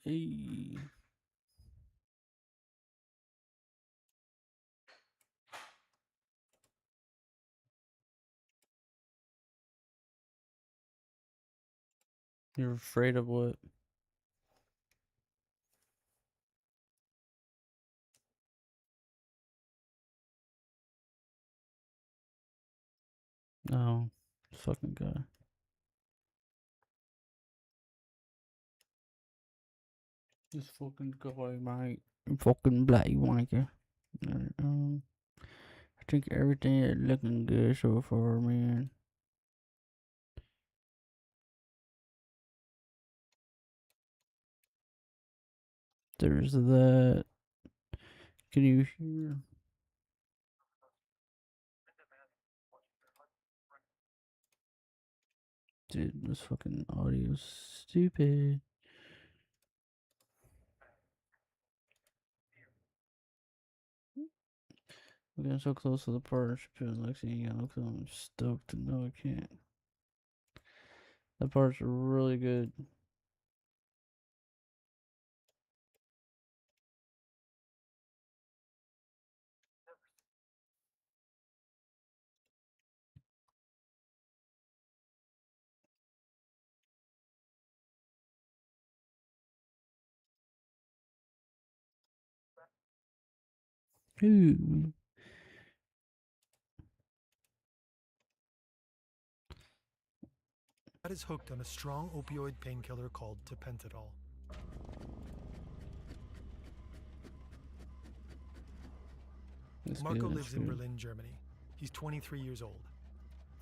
Hey. You're afraid of what? No. Fucking guy. This fucking guy, mate. Fucking bloody wanker. I think everything is looking good so far, man. There's that. Can you hear? Dude, this fucking audio is stupid. We're getting so close to the partnership and Lexi, I'm stoked. No, I can't. That part's really good. Ooh. That is hooked on a strong opioid painkiller called tapentadol. Marco lives in Berlin, Germany. He's 23 years old.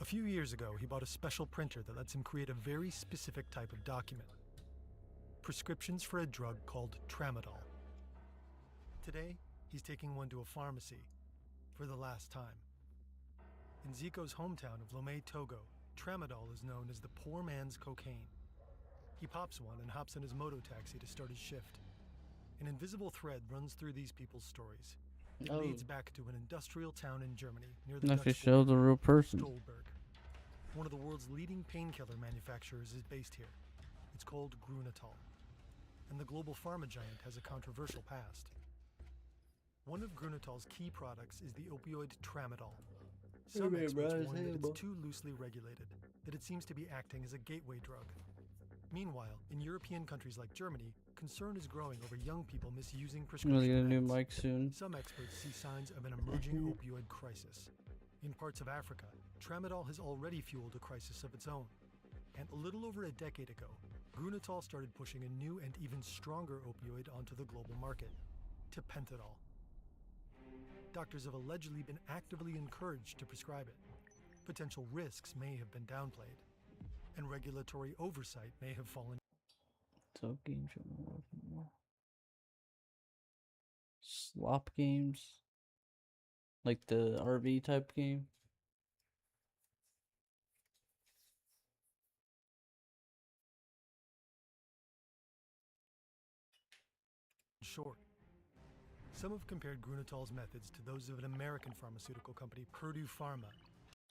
A few years ago, he bought a special printer that lets him create a very specific type of document. Prescriptions for a drug called tramadol. Today, he's taking one to a pharmacy for the last time. In Zico's hometown of Lomé, Togo, tramadol is known as the poor man's cocaine. He pops one and hops in his moto taxi to start his shift. An invisible thread runs through these people's stories. It leads back to an industrial town in Germany near the Dutch show the real person. Stolberg. One of the world's leading painkiller manufacturers is based here. It's called Grunenthal. And the global pharma giant has a controversial past. One of Grunenthal's key products is the opioid tramadol. Some experts warn that it's too loosely regulated, that it seems to be acting as a gateway drug. Meanwhile, in European countries like Germany, concern is growing over young people misusing prescription Get a new meds. mic soon. Some experts see signs of an emerging opioid crisis. In parts of Africa, tramadol has already fueled a crisis of its own. And a little over a decade ago, Grunenthal started pushing a new and even stronger opioid onto the global market, tapentadol. Doctors have allegedly been actively encouraged to prescribe it. Potential risks may have been downplayed, and regulatory oversight may have fallen. So games slop games, like the RV type game. Short. Some have compared Grunenthal's methods to those of an American pharmaceutical company, Purdue Pharma.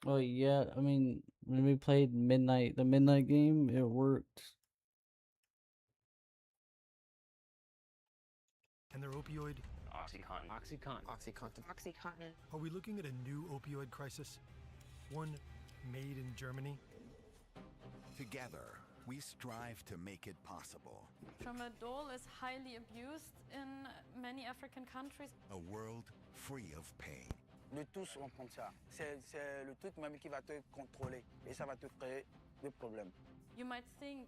Oh yeah, I mean when we played the midnight game, it worked. And their opioid Oxycontin. Are we looking at a new opioid crisis? One made in Germany? Together, we strive to make it possible. Tramadol is highly abused in many African countries. A world free of pain. De tous vont prendre ça. C'est le truc même qui va te contrôler et ça va te créer des problèmes. You might think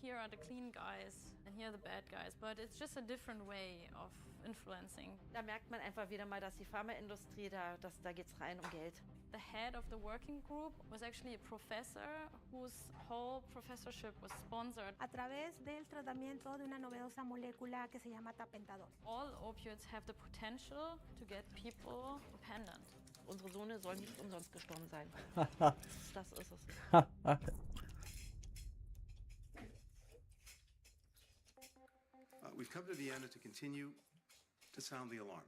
here are the clean guys and here are the bad guys, but it's just a different way of influencing. Da merkt man einfach wieder mal, dass die Pharmaindustrie, da geht's rein um Geld. The head of the working group was actually a professor whose whole professorship was sponsored. A través del tratamiento de una novedosa molécula que se llama tapentadol. All opioids have the potential to get people dependent. Unsere Söhne sollen nicht umsonst gestorben sein. Das ist es. We've come to Vienna to continue to sound the alarm.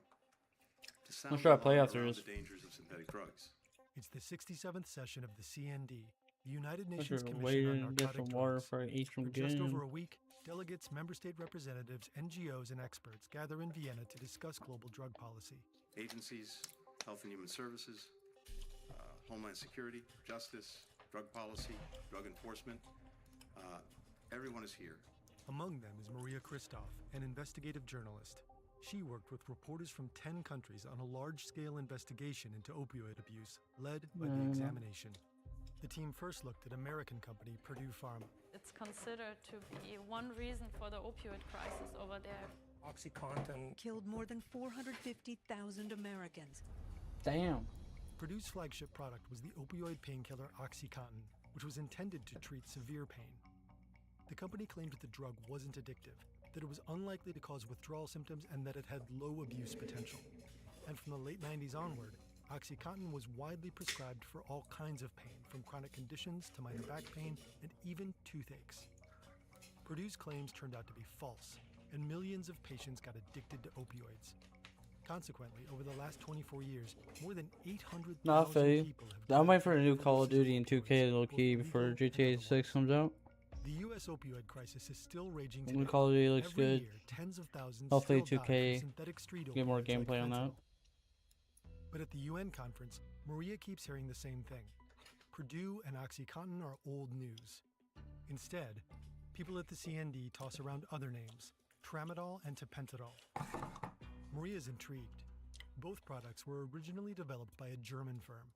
To I'm sure I play alarm after around this. the dangers of synthetic drugs. It's the 67th session of the CND, the United I Nations should have Commission on waited and get Narcotic some water Drugs. for I ate For from just game. over a week, Delegates, member state representatives, NGOs, and experts gather in Vienna to discuss global drug policy. Agencies, Health and Human Services, Homeland Security, Justice, drug policy, drug enforcement. Everyone is here. Among them is Maria Christoph, an investigative journalist. She worked with reporters from 10 countries on a large-scale investigation into opioid abuse, led by the examination. The team first looked at American company Purdue Pharma. It's considered to be one reason for the opioid crisis over there. OxyContin killed more than 450,000 Americans. Damn. Purdue's flagship product was the opioid painkiller OxyContin, which was intended to treat severe pain. The company claimed that the drug wasn't addictive, that it was unlikely to cause withdrawal symptoms, and that it had low abuse potential. And from the late 90s onward, OxyContin was widely prescribed for all kinds of pain, from chronic conditions to minor back pain and even toothaches. Purdue's claims turned out to be false, and millions of patients got addicted to opioids. Consequently, over the last 24 years, more than 800,000 people have I'm died waiting for a from new Call of overdoses Duty and opioids, 2K low both key legal before and GTA illegal. 6 comes out. The U.S. opioid crisis is still raging The today. Call of Duty looks Every good. year, tens of thousands Hopefully still die 2K from synthetic street get more opioids like gameplay on that. fentanyl. But at the UN conference, Maria keeps hearing the same thing. Purdue and OxyContin are old news. Instead, people at the CND toss around other names, tramadol and tapentadol. Maria's intrigued. Both products were originally developed by a German firm,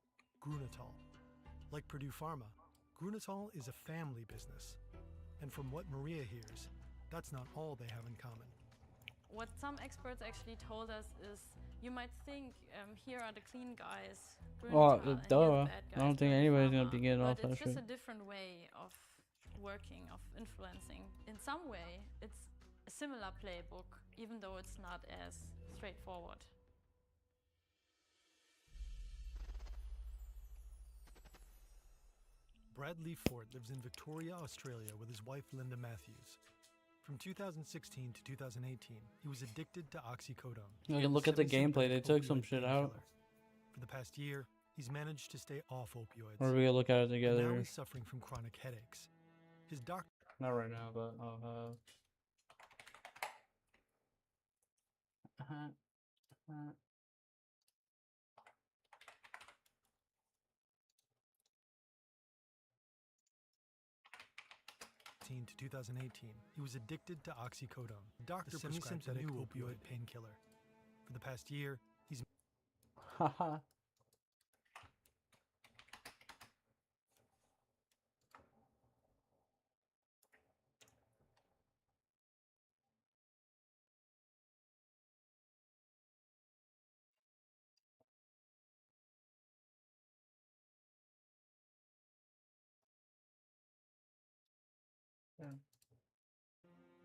Grunenthal. Like Purdue Pharma, Grunenthal is a family business. And from what Maria hears, that's not all they have in common. What some experts actually told us is, you might think here are the clean guys, Well, Grünenthal, and here are the duh. bad I don't guys, think Purdue anybody's gonna Pharma. be getting off But that it's just shit. a different way of working, of influencing. In some way, it's a similar playbook, even though it's not as straightforward. Bradley Ford lives in Victoria, Australia with his wife Linda Matthews. From 2016 to 2018, he was addicted to oxycodone. You can look at the gameplay. They took some shit out. For the past year, he's managed to stay off opioids. Or we could look at it But now together. he's suffering from chronic headaches. His doctor Not right now, but I'll have. to 2018, he was addicted to oxycodone. Doctor prescribed a new opioid painkiller. For the past year, he's Haha.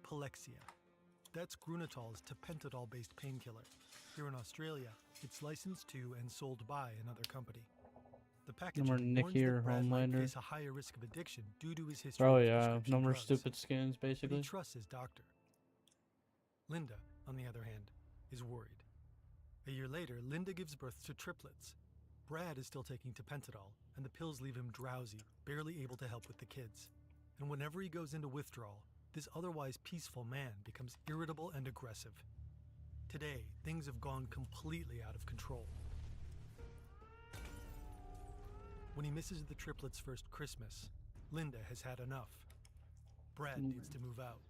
Palexia. That's Grunenthal's tapentadol-based painkiller. Here in Australia, it's licensed to and sold by another company. The package more warns Nicky or that Brad might Homelander. face a higher risk of addiction due to his history Oh of yeah, prescription no more drugs. stupid skins, But he basically. trusts his doctor. Linda, on the other hand, is worried. A year later, Linda gives birth to triplets. Brad is still taking tapentadol, and the pills leave him drowsy, barely able to help with the kids. And whenever he goes into withdrawal, this otherwise peaceful man becomes irritable and aggressive. Today, things have gone completely out of control. When he misses the triplets' first Christmas, Linda has had enough. Brad needs to move out.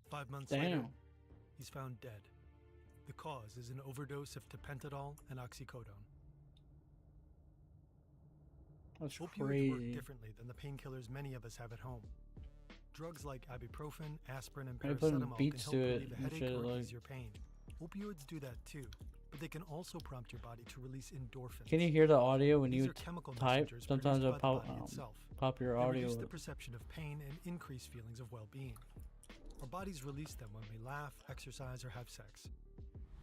5 months later, Damn. he's found dead. The cause is an overdose of tapentadol and oxycodone. That's Opioids work crazy. differently than the painkillers many of us have at home. Drugs like ibuprofen, aspirin, and They put paracetamol beats can to help it relieve a and headache shit, or like- ease your pain. Opioids do that too, but they can also prompt your body to release endorphins. Can you hear the audio when These you are chemical type? messengers Sometimes produced it'll by the body itself. pop your They audio. reduce the up. perception of pain and increase feelings of well-being. Our bodies release them when we laugh, exercise, or have sex.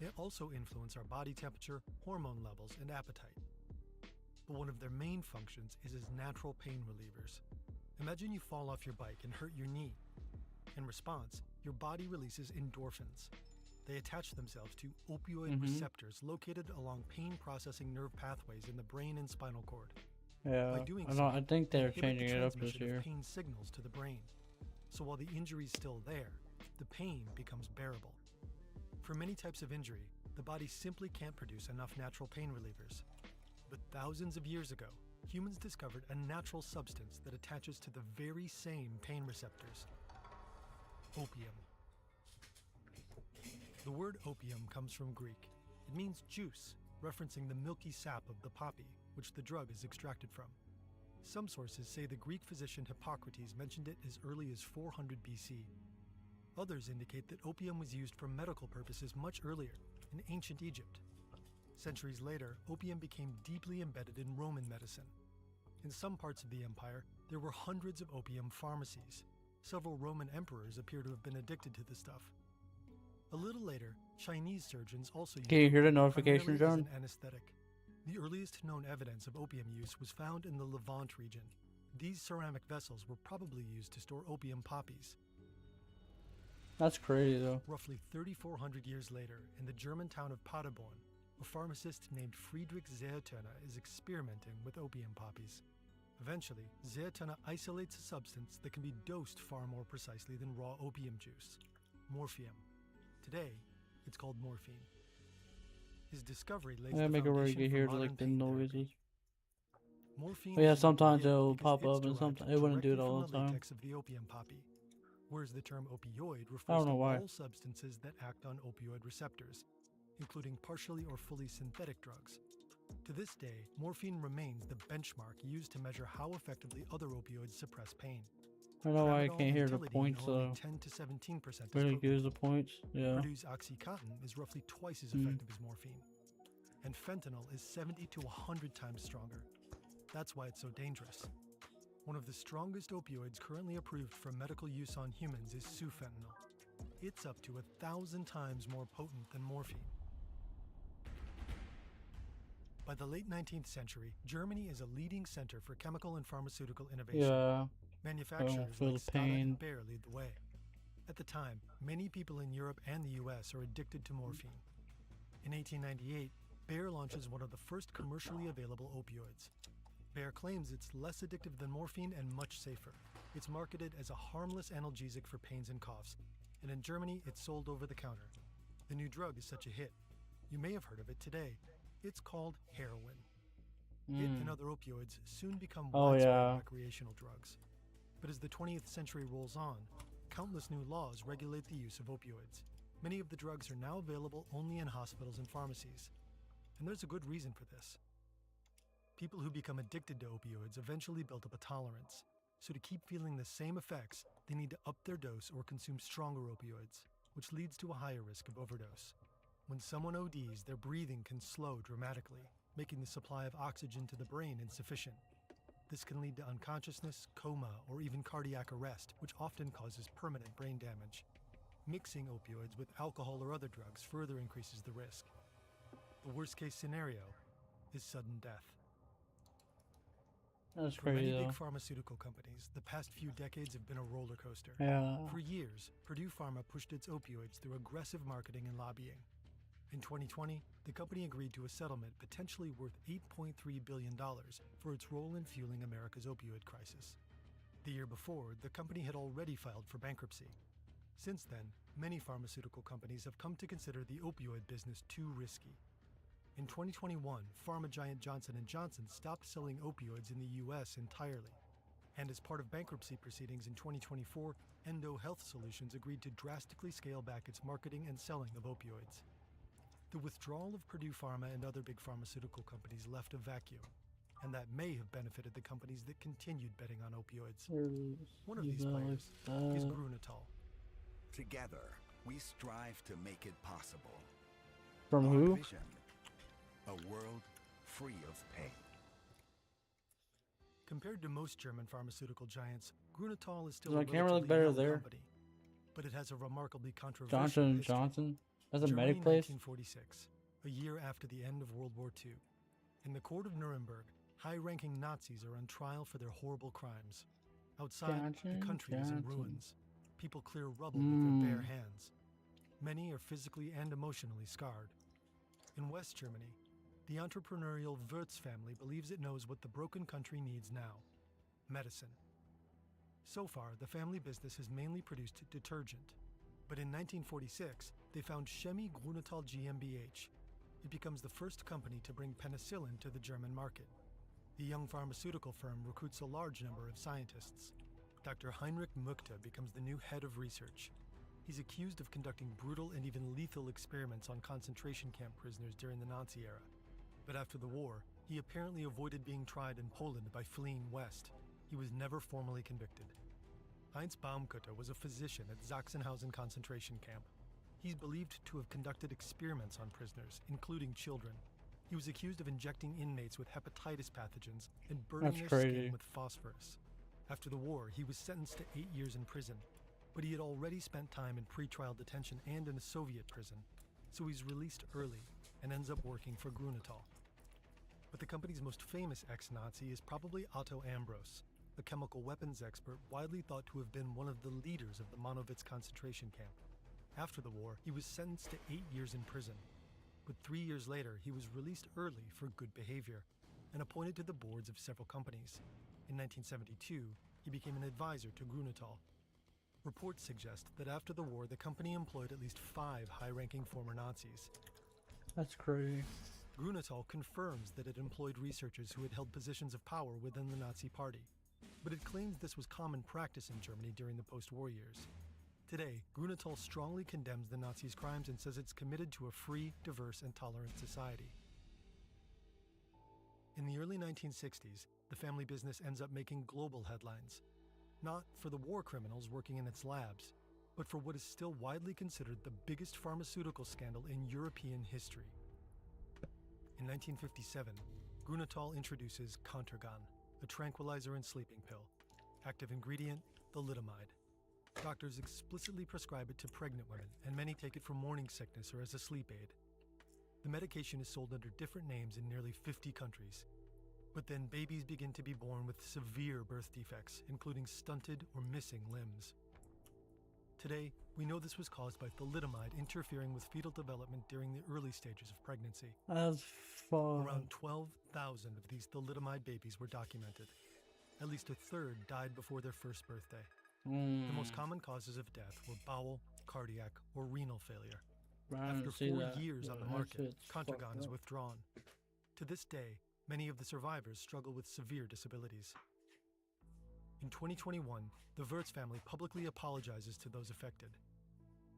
They also influence our body temperature, hormone levels, and appetite. But one of their main functions is as natural pain relievers. Imagine you fall off your bike and hurt your knee. In response, your body releases endorphins. They attach themselves to opioid receptors located along pain-processing nerve pathways in the brain and spinal cord. Yeah, By doing I think they they're inhibit the changing it up this transmission of year. pain signals to the brain. so while the injury's still there, the pain becomes bearable. For many types of injury, the body simply can't produce enough natural pain relievers. But thousands of years ago, humans discovered a natural substance that attaches to the very same pain receptors: opium. The word opium comes from Greek. It means juice, referencing the milky sap of the poppy, which the drug is extracted from. Some sources say the Greek physician Hippocrates mentioned it as early as 400 BC. Others indicate that opium was used for medical purposes much earlier, in ancient Egypt. Centuries later, opium became deeply embedded in Roman medicine. In some parts of the empire, there were hundreds of opium pharmacies. Several Roman emperors appear to have been addicted to the stuff. A little later, Chinese surgeons also used Can you hear the opium notification, primarily as John? an anesthetic. The earliest known evidence of opium use was found in the Levant region. These ceramic vessels were probably used to store opium poppies. That's crazy though. Roughly 3,400 years later, in the German town of Paderborn, a pharmacist named Friedrich Seeturner is experimenting with opium poppies. Eventually, Seeturner isolates a substance that can be dosed far more precisely than raw opium juice: morphium. Today, it's called morphine. His discovery lays I the make it where you foundation can for hear modern like the pain noises. therapy. Morphine But yeah, is an sometimes opioid it'll because pop it's up and derived sometimes it wouldn't do it directly all from the time. latex of the opium poppy, whereas the term opioid I refers don't to know why. all substances that act on opioid receptors, including partially or fully synthetic drugs. To this day, morphine remains the benchmark used to measure how effectively other opioids suppress pain. I don't know why I Tramadol can't hear the and Tilidine points are only though. 10 to 17% as Where it potent. gives the points. Yeah. Purdue's OxyContin is roughly twice as effective as morphine. And fentanyl is 70 to 100 times stronger. That's why it's so dangerous. One of the strongest opioids currently approved for medical use on humans is sufentanil. It's up to 1,000 times more potent than morphine. By the late 19th century, Germany is a leading center for chemical and pharmaceutical innovation. Yeah. Manufacturers feel like the Stada pain. and Bayer lead the way. At the time, many people in Europe and the US are addicted to morphine. In 1898, Bayer launches one of the first commercially available opioids. Bayer claims it's less addictive than morphine and much safer. It's marketed as a harmless analgesic for pains and coughs, and in Germany it's sold over the counter. The new drug is such a hit. You may have heard of it today. It's called heroin. It and other opioids soon become widespread recreational drugs. But as the 20th century rolls on, countless new laws regulate the use of opioids. Many of the drugs are now available only in hospitals and pharmacies. And there's a good reason for this. People who become addicted to opioids eventually build up a tolerance. So to keep feeling the same effects, they need to up their dose or consume stronger opioids, which leads to a higher risk of overdose. When someone ODs, their breathing can slow dramatically, making the supply of oxygen to the brain insufficient. This can lead to unconsciousness, coma, or even cardiac arrest, which often causes permanent brain damage. Mixing opioids with alcohol or other drugs further increases the risk. The worst-case scenario is sudden death. That's For many crazy big though. pharmaceutical companies, the past few decades have been a roller coaster. Yeah. For years, Purdue Pharma pushed its opioids through aggressive marketing and lobbying. In 2020, the company agreed to a settlement potentially worth $8.3 billion for its role in fueling America's opioid crisis. The year before, the company had already filed for bankruptcy. Since then, many pharmaceutical companies have come to consider the opioid business too risky. In 2021, pharma giant Johnson & Johnson stopped selling opioids in the US entirely. And as part of bankruptcy proceedings in 2024, Endo Health Solutions agreed to drastically scale back its marketing and selling of opioids. The withdrawal of Purdue Pharma and other big pharmaceutical companies left a vacuum, and that may have benefited the companies that continued betting on opioids. One of these players is Grunenthal. Together, we strive to make it possible. From Our who? vision, a world free of pain. Compared to most German pharmaceutical giants, Grunenthal is still Does my a camera look relatively better young there? company, but it has a remarkably controversial Johnson history. Johnson? That's a Germany, medic place? 1946, a year after the end of World War II. In the court of Nuremberg, high-ranking Nazis are on trial for their horrible crimes. Outside, the country is in ruins. People clear rubble with their bare hands. Many are physically and emotionally scarred. In West Germany, the entrepreneurial Wirtz family believes it knows what the broken country needs now: medicine. So far, the family business has mainly produced detergent. But in 1946, they found Chemie Grunenthal GmbH. It becomes the first company to bring penicillin to the German market. The young pharmaceutical firm recruits a large number of scientists. Dr. Heinrich Muchte becomes the new head of research. He's accused of conducting brutal and even lethal experiments on concentration camp prisoners during the Nazi era. But after the war, he apparently avoided being tried in Poland by fleeing west. He was never formally convicted. Heinz Baumkutter was a physician at Sachsenhausen concentration camp. He's believed to have conducted experiments on prisoners, including children. He was accused of injecting inmates with hepatitis pathogens and burning their skin with phosphorus. After the war, he was sentenced to 8 years in prison, but he had already spent time in pretrial detention and in a Soviet prison, so he's released early and ends up working for Grunenthal. But the company's most famous ex-Nazi is probably Otto Ambros, a chemical weapons expert widely thought to have been one of the leaders of the Monowitz concentration camp. After the war, he was sentenced to 8 years in prison. But 3 years later, he was released early for good behavior and appointed to the boards of several companies. In 1972, he became an advisor to Grunenthal. Reports suggest that after the war, the company employed at least 5 high-ranking former Nazis. That's crazy. Grunenthal confirms that it employed researchers who had held positions of power within the Nazi Party, but it claims this was common practice in Germany during the post-war years. Today, Grunenthal strongly condemns the Nazis' crimes and says it's committed to a free, diverse, and tolerant society. In the early 1960s, the family business ends up making global headlines, not for the war criminals working in its labs, but for what is still widely considered the biggest pharmaceutical scandal in European history. In 1957, Grunenthal introduces Contergan, a tranquilizer and sleeping pill. Active ingredient, thalidomide. Doctors explicitly prescribe it to pregnant women, and many take it for morning sickness or as a sleep aid. The medication is sold under different names in nearly 50 countries. But then babies begin to be born with severe birth defects, including stunted or missing limbs. Today, we know this was caused by thalidomide interfering with fetal development during the early stages of pregnancy. That's fun. Around 12,000 of these thalidomide babies were documented. At least a third died before their first birthday. The most common causes of death were bowel, cardiac, or renal failure. After 4 years on the market, Contergan is withdrawn. To this day, many of the survivors struggle with severe disabilities. In 2021, the Wirtz family publicly apologizes to those affected.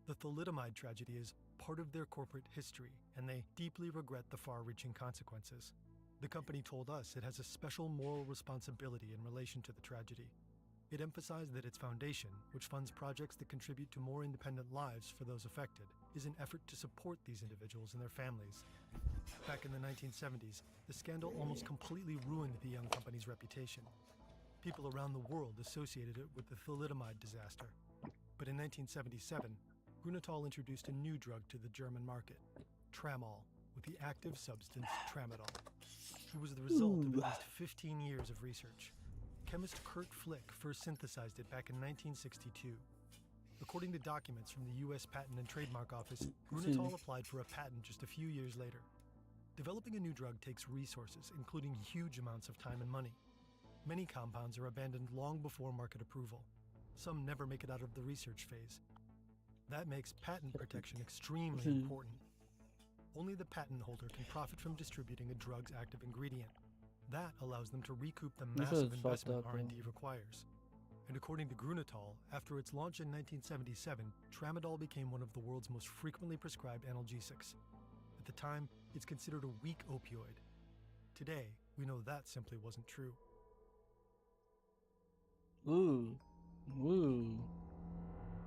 The thalidomide tragedy is part of their corporate history, and they deeply regret the far-reaching consequences. The company told us it has a special moral responsibility in relation to the tragedy. It emphasized that its foundation, which funds projects that contribute to more independent lives for those affected, is an effort to support these individuals and their families. Back in the 1970s, the scandal almost completely ruined the young company's reputation. People around the world associated it with the thalidomide disaster. But in 1977, Grunenthal introduced a new drug to the German market, Tramol, with the active substance tramadol. It was the result of at least 15 years of research. Chemist Kurt Flick first synthesized it back in 1962. According to documents from the U.S. Patent and Trademark Office, Grunenthal applied for a patent just a few years later. Developing a new drug takes resources, including huge amounts of time and money. Many compounds are abandoned long before market approval. Some never make it out of the research phase. That makes patent protection extremely important. Only the patent holder can profit from distributing a drug's active ingredient. That allows them to recoup the massive investment R&D requires. And according to Grunenthal, after its launch in 1977, tramadol became one of the world's most frequently prescribed analgesics. At the time, it's considered a weak opioid. Today, we know that simply wasn't true.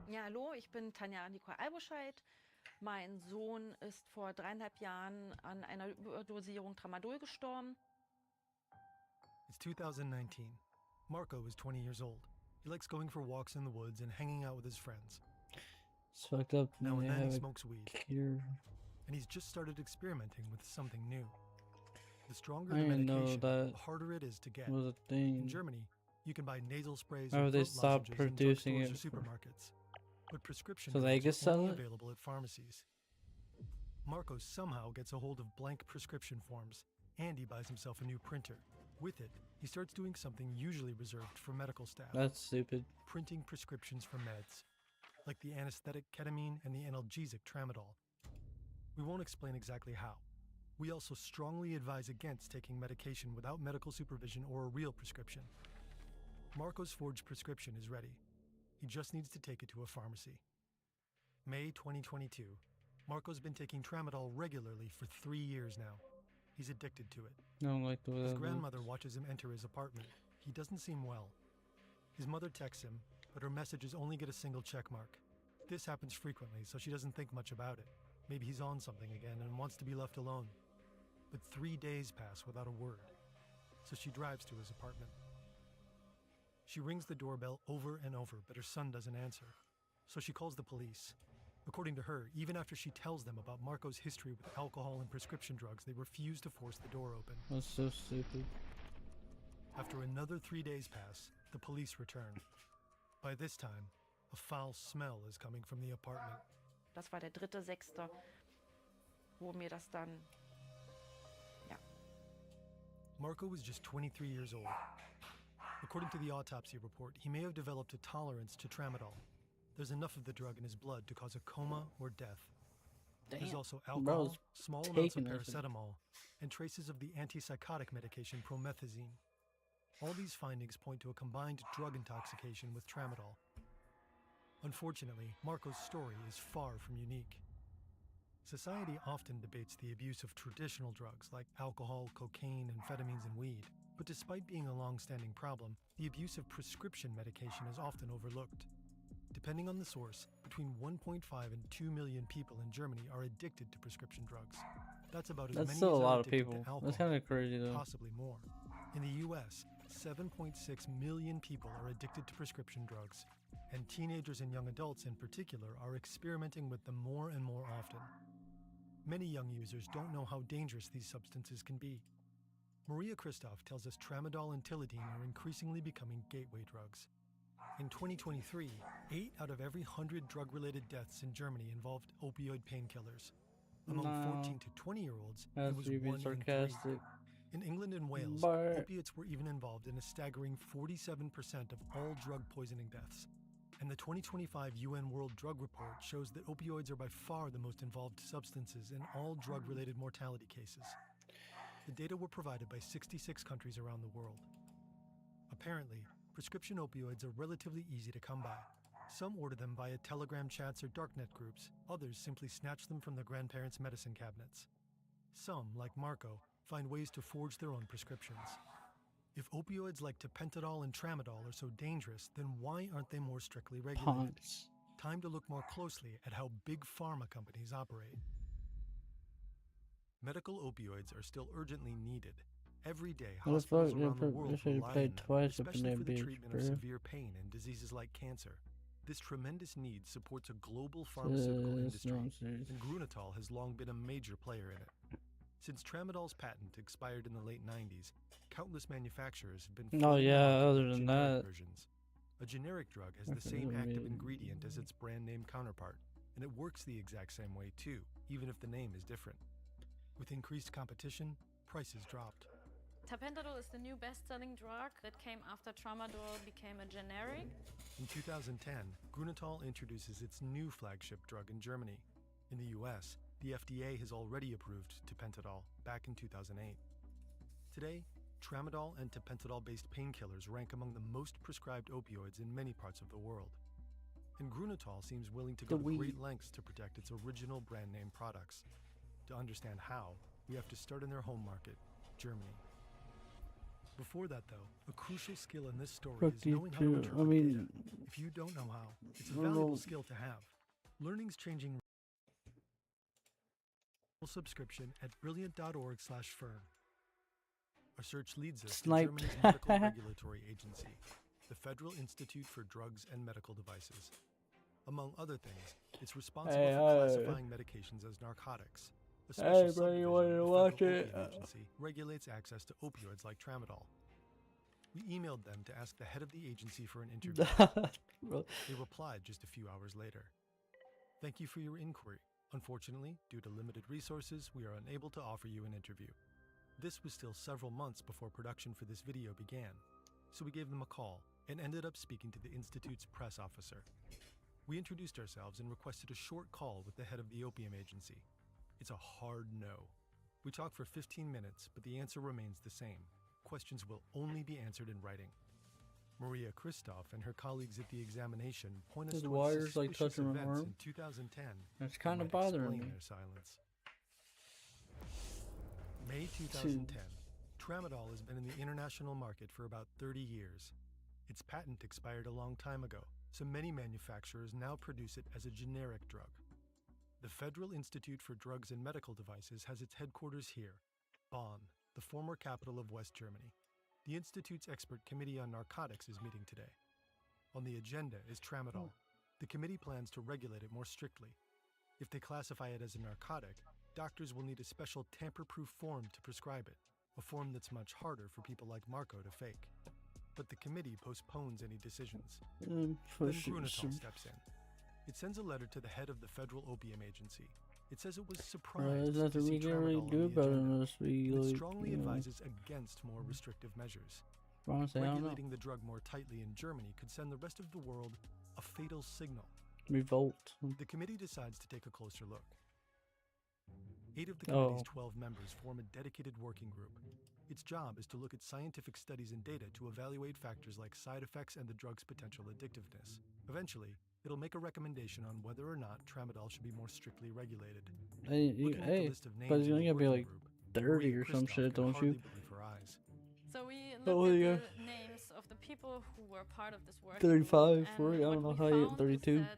Ja, hallo, ich bin Tanja Nicole Albuscheid. Mein Sohn ist vor 3,5 Jahren an einer Überdosierung Tramadol gestorben. It's 2019. Marco is 20 years old. He likes going for walks in the woods and hanging out with his friends. It's fucked up. Now and then he smokes weed. Cure. And he's just started experimenting with something new. The stronger the medication, the harder it is to get. Was a thing. In Germany, you can buy nasal sprays or and they throat stopped lozenges producing in it drugstores or supermarkets. But prescription so they drugs can are only sell it? available at pharmacies. Marco somehow gets a hold of blank prescription forms, and he buys himself a new printer. With it, he starts doing something usually reserved for medical staff. That's stupid. Printing prescriptions for meds, like the anesthetic ketamine and the analgesic tramadol. We won't explain exactly how. We also strongly advise against taking medication without medical supervision or a real prescription. Marco's forged prescription is ready. He just needs to take it to a pharmacy. May 2022. Marco's been taking tramadol regularly for 3 years now. He's addicted to it. I don't like the way His that grandmother looks. watches him enter his apartment. He doesn't seem well. His mother texts him, but her messages only get a single check mark. This happens frequently, so she doesn't think much about it. Maybe he's on something again and wants to be left alone. But 3 days pass without a word, so she drives to his apartment. She rings the doorbell over and over, but her son doesn't answer. So she calls the police. According to her, even after she tells them about Marco's history with alcohol and prescription drugs, they refuse to force the door open. That's so stupid. After another 3 days pass, the police return. By this time, a foul smell is coming from the apartment. Das war der 3.6., wo mir das dann, ja. Marco was just 23 years old. According to the autopsy report, he may have developed a tolerance to tramadol. There's enough of the drug in his blood to cause a coma or death. There's also alcohol, Bro's small amounts of taking this. paracetamol, and traces of the antipsychotic medication promethazine. All these findings point to a combined drug intoxication with tramadol. Unfortunately, Marco's story is far from unique. Society often debates the abuse of traditional drugs like alcohol, cocaine, amphetamines, and weed. But despite being a long-standing problem, the abuse of prescription medication is often overlooked. Depending on the source, between 1.5 and 2 million people in Germany are addicted to prescription drugs. That's about as That's many still as a are lot of addicted people. to alcohol, That's kind of crazy though. possibly more. In the US, 7.6 million people are addicted to prescription drugs, and teenagers and young adults in particular are experimenting with them more and more often. Many young users don't know how dangerous these substances can be. Maria Christoph tells us tramadol and tilidine are increasingly becoming gateway drugs. In 2023, 8 out of every 100 drug-related deaths in Germany involved opioid painkillers. Among No. 14 to 20-year-olds, it That's was you 1 being in 3. sarcastic. In England and Wales, But- opiates were even involved in a staggering 47% of all drug poisoning deaths. And the 2025 UN World Drug Report shows that opioids are by far the most involved substances in all drug-related mortality cases. The data were provided by 66 countries around the world. Apparently, prescription opioids are relatively easy to come by. Some order them via Telegram chats or darknet groups. Others simply snatch them from their grandparents' medicine cabinets. Some, like Marco, find ways to forge their own prescriptions. If opioids like tapentadol and tramadol are so dangerous, then why aren't they more strictly regulated? Punks. Time to look more closely at how big pharma companies operate. Medical opioids are still urgently needed. Every day, What the hospitals fuck? around the They world should rely play on them, twice up in especially that for the bitch, treatment of bro. severe pain and diseases like cancer. This tremendous need supports a global pharmaceutical It's industry, nonsense. and Grunenthal has long been a major player in it. Since tramadol's patent expired in the late 90s, countless manufacturers have been Oh, flooding the yeah, market with other than generic that. versions. A generic drug has I the same forgot active me. ingredient as its brand name counterpart, and it works the exact same way too, even if the name is different. With increased competition, prices dropped. Tapentadol is the new best-selling drug that came after tramadol became a generic. In 2010, Grunenthal introduces its new flagship drug in Germany. In the US, the FDA has already approved tapentadol back in 2008. Today, tramadol and tapentadol-based painkillers rank among the most prescribed opioids in many parts of the world. And Grunenthal seems willing to go The to weed. great lengths to protect its original brand name products. To understand how, we have to start in their home market, Germany. Before that, though, a crucial skill in this story Fuck is you knowing how to too. interpret I mean, data. If you don't know how, it's a I don't valuable know. skill to have. Learning's changing subscription at brilliant.org/fern. Our search leads us to Sniped. Germany's medical regulatory agency, the Federal Institute for Drugs and Medical Devices. Among other things, it's responsible Hey, for classifying medications as narcotics. A special Hey, bro, you subdivision wanted of to the watch Federal it? Opiate Agency regulates access to opioids like tramadol. We emailed them to ask the head of the agency for an interview. Bro. They replied just a few hours later. Thank you for your inquiry. Unfortunately, due to limited resources, we are unable to offer you an interview. This was still several months before production for this video began, so we gave them a call and ended up speaking to the Institute's press officer. We introduced ourselves and requested a short call with the head of the opium agency. It's a hard no. We talked for 15 minutes, but the answer remains the same. Questions will only be answered in writing. Maria Christoph and her colleagues at the examination point us The towards wires like suspicious touching my events arm. in 2010. That's that kind of might bothering explain me. their silence. May 2010. Tramadol has been in the international market for about 30 years. Its patent expired a long time ago, so many manufacturers now produce it as a generic drug. The Federal Institute for Drugs and Medical Devices has its headquarters here, Bonn, the former capital of West Germany. The Institute's expert committee on narcotics is meeting today. On the agenda is tramadol. The committee plans to regulate it more strictly. If they classify it as a narcotic, doctors will need a special tamper-proof form to prescribe it, a form that's much harder for people like Marco to fake. But the committee postpones any decisions. Then Grunenthal steps in. It sends a letter to the head of the Federal Opium Agency. It says it was surprised there's to nothing see we can really tramadol do on the about it agenda, unless we and it like, strongly you know, advises against more restrictive measures. honestly, I don't know. Regulating the drug more tightly in Germany could send the rest of the world a fatal signal. Revolt. The committee decides to take a closer look. 8 of the committee's 12 members form a dedicated working group. Its job is to look at scientific studies and data to evaluate factors like side effects and the drug's potential addictiveness. Eventually, it'll make a recommendation on whether or not tramadol should be more strictly regulated. Looking at the Hey, list of names but it's in the only gonna be working like group, 30 Maria or some Christoph shit, can don't hardly you? believe her eyes. So we Oh, looked yeah. at the names of the people who were part of this work. 35, 40, I don't know how you 32. That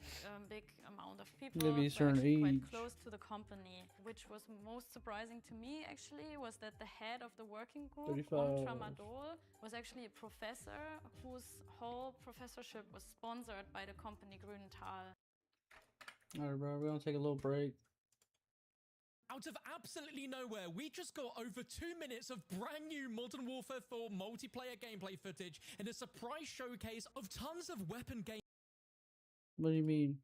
big amount of people Maybe a were certain actually age. quite close to the company. Which was most surprising to me actually was that the head of the working group 35. on tramadol was actually a professor whose whole professorship was sponsored by the company Grunenthal. Alright, bro, we're gonna take a little break. Out of absolutely nowhere, we just got over 2 minutes of brand new Modern Warfare 4 multiplayer gameplay footage and a surprise showcase of tons of weapon game. What do you mean?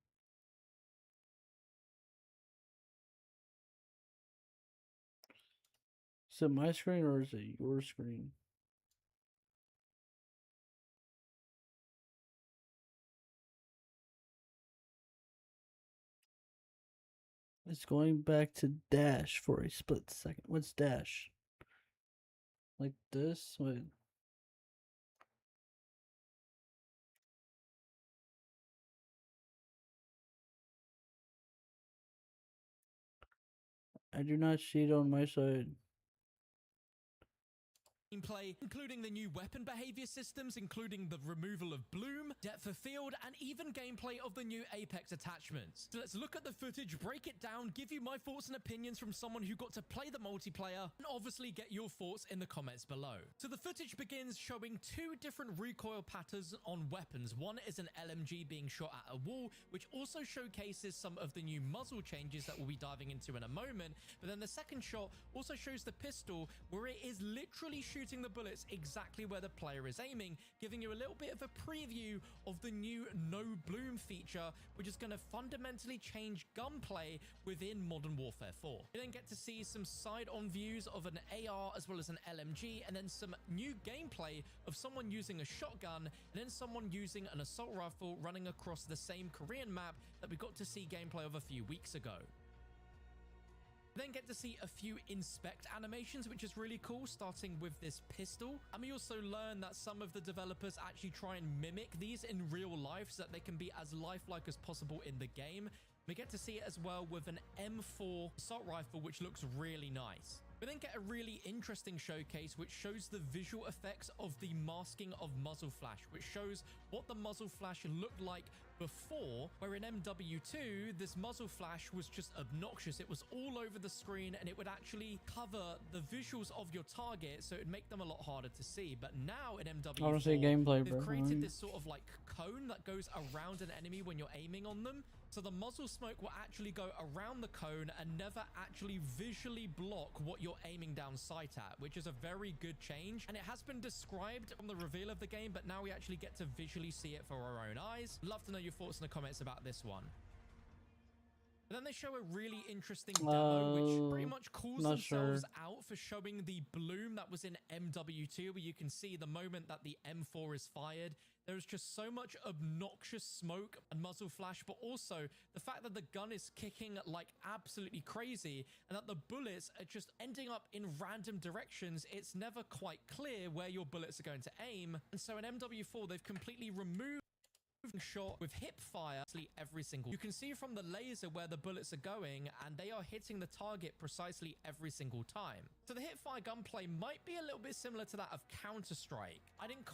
Is it my screen or is it your screen? It's going back to dash for a split second. What's dash? Like this? Wait. I do not see it on my side. Gameplay, including the new weapon behavior systems, including the removal of bloom, depth of field, and even gameplay of the new Apex attachments. So let's look at the footage, break it down, give you my thoughts and opinions from someone who got to play the multiplayer, and obviously get your thoughts in the comments below. So the footage begins showing 2 different recoil patterns on weapons. One is an LMG being shot at a wall, which also showcases some of the new muzzle changes that we'll be diving into in a moment. But then the second shot also shows the pistol, where it is literally shooting the bullets exactly where the player is aiming, giving you a little bit of a preview of the new no bloom feature, which is going to fundamentally change gunplay within Modern Warfare 4. You then get to see some side-on views of an AR as well as an LMG, and then some new gameplay of someone using a shotgun and then someone using an assault rifle running across the same Korean map that we got to see gameplay of a few weeks ago. Then get to see a few inspect animations, which is really cool, starting with this pistol. And we also learn that some of the developers actually try and mimic these in real life so that they can be as lifelike as possible in the game. We get to see it as well with an M4 assault rifle, which looks really nice. We then get a really interesting showcase which shows the visual effects of the masking of muzzle flash, which shows what the muzzle flash looked like before, where in MW2 this muzzle flash was just obnoxious. It was all over the screen and it would actually cover the visuals of your target, so it would make them a lot harder to see. But now in MW4 I want to see gameplay, bro. they've created this sort of like cone that goes around an enemy when you're aiming on them. So the muzzle smoke will actually go around the cone and never actually visually block what you're aiming down sight at, which is a very good change. And it has been described on the reveal of the game, but now we actually get to visually see it for our own eyes. Love to know your thoughts in the comments about this one. But then they show a really interesting demo, which pretty much calls not themselves sure. out for showing the bloom that was in MW2, where you can see the moment that the M4 is fired, there is just so much obnoxious smoke and muzzle flash, but also the fact that the gun is kicking like absolutely crazy and that the bullets are just ending up in random directions. It's never quite clear where your bullets are going to aim. And so in MW4, they've completely removed shot with hip fire every single. You can see from the laser where the bullets are going, and they are hitting the target precisely every single time. So the hip fire gunplay might be a little bit similar to that of Counter-Strike. I didn't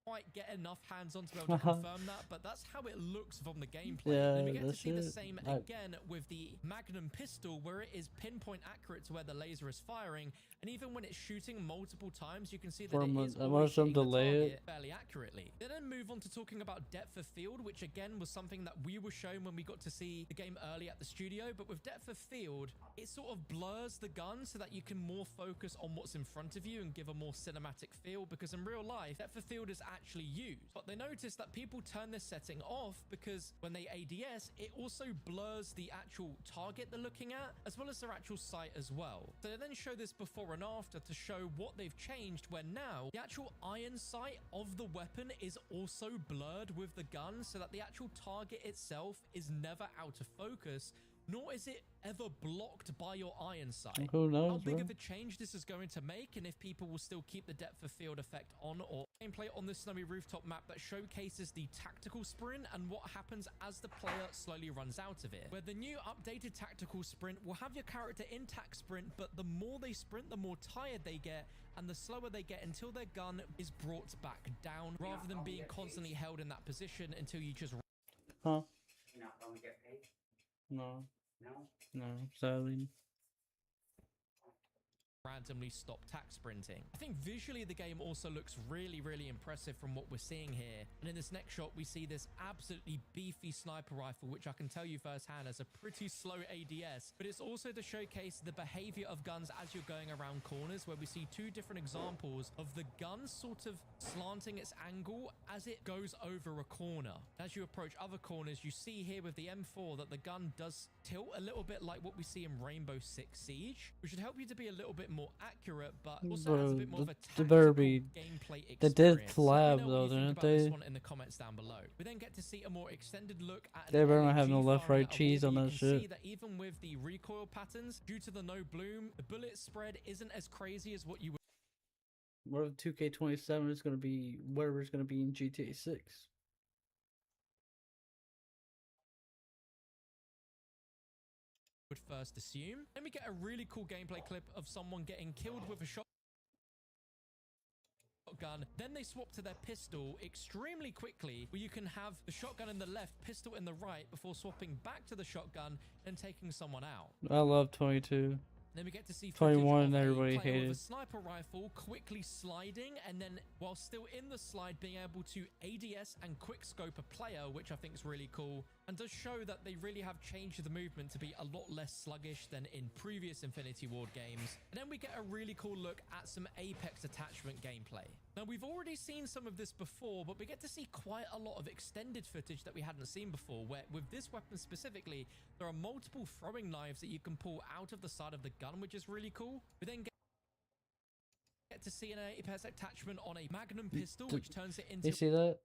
quite get enough hands-on to be able to confirm that, but that's how it looks from the gameplay. Yeah, then we get to see the it. same again with the Magnum pistol, where it is pinpoint accurate to where the laser is firing, and even when it's shooting multiple times, you can see that it is always hitting the target fairly accurately. They then move on to talking about depth of field, which again was something that we were shown when we got to see the game early at the studio. But with depth of field, it sort of blurs the gun so that you can more focus on what's in front of you and give a more cinematic feel, because in real life, depth of field is actually used. But they notice that people turn this setting off because when they ADS, it also blurs the actual target they're looking at, as well as their actual sight as well. So they then show this before and after to show what they've changed, where now the actual iron sight of the weapon is also blurred with the gun, so that the actual target itself is never out of focus, nor is it ever blocked by your iron sight. Who knows, How big bro? of a change this is going to make, and if people will still keep the depth of field effect on, or gameplay on this snowy rooftop map that showcases the tactical sprint and what happens as the player slowly runs out of it. Where the new updated tactical sprint will have your character in tac sprint, but the more they sprint, the more tired they get, and the slower they get until their gun is brought back down, rather than being constantly held in that position until you just... Huh? No. No, sadly. randomly stop tac sprinting. I think visually the game also looks really, really impressive from what we're seeing here. And in this next shot, we see this absolutely beefy sniper rifle, which I can tell you firsthand has a pretty slow ADS, but it's also to showcase the behavior of guns as you're going around corners, where we see two different examples of the gun sort of slanting its angle as it goes over a corner. As you approach other corners, you see here with the M4 that the gun does tilt a little bit like what we see in Rainbow Six Siege, which should help you to be a little bit more accurate, but also has a bit more of a tactical gameplay experience. They did Let collab me know though, what you think didn't about they? this one in the comments down below. We then get to see a more extended look at They better not have no LMG left firing right at a cheese wall, on but that you can shit. see that even with the recoil patterns, due to the no bloom, the bullet spread isn't as crazy as what you would What if 2K27 is gonna be whatever it's gonna be in GTA 6? first assume. Then we get a really cool gameplay clip of someone getting killed with a shotgun. Then they swap to their pistol extremely quickly, where you can have the shotgun in the left, pistol in the right, before swapping back to the shotgun and taking someone out. I love 22. Then we get to see 21 of everybody a player hated. with a sniper rifle quickly sliding, and then while still in the slide being able to ADS and quick scope a player, which I think is really cool and does show that they really have changed the movement to be a lot less sluggish than in previous Infinity Ward games. And then we get a really cool look at some Apex attachment gameplay. Now, we've already seen some of this before, but we get to see quite a lot of extended footage that we hadn't seen before, where with this weapon specifically, there are multiple throwing knives that you can pull out of the side of the gun, which is really cool. We then get to see an Apex attachment on a Magnum pistol, which turns it into... You see that?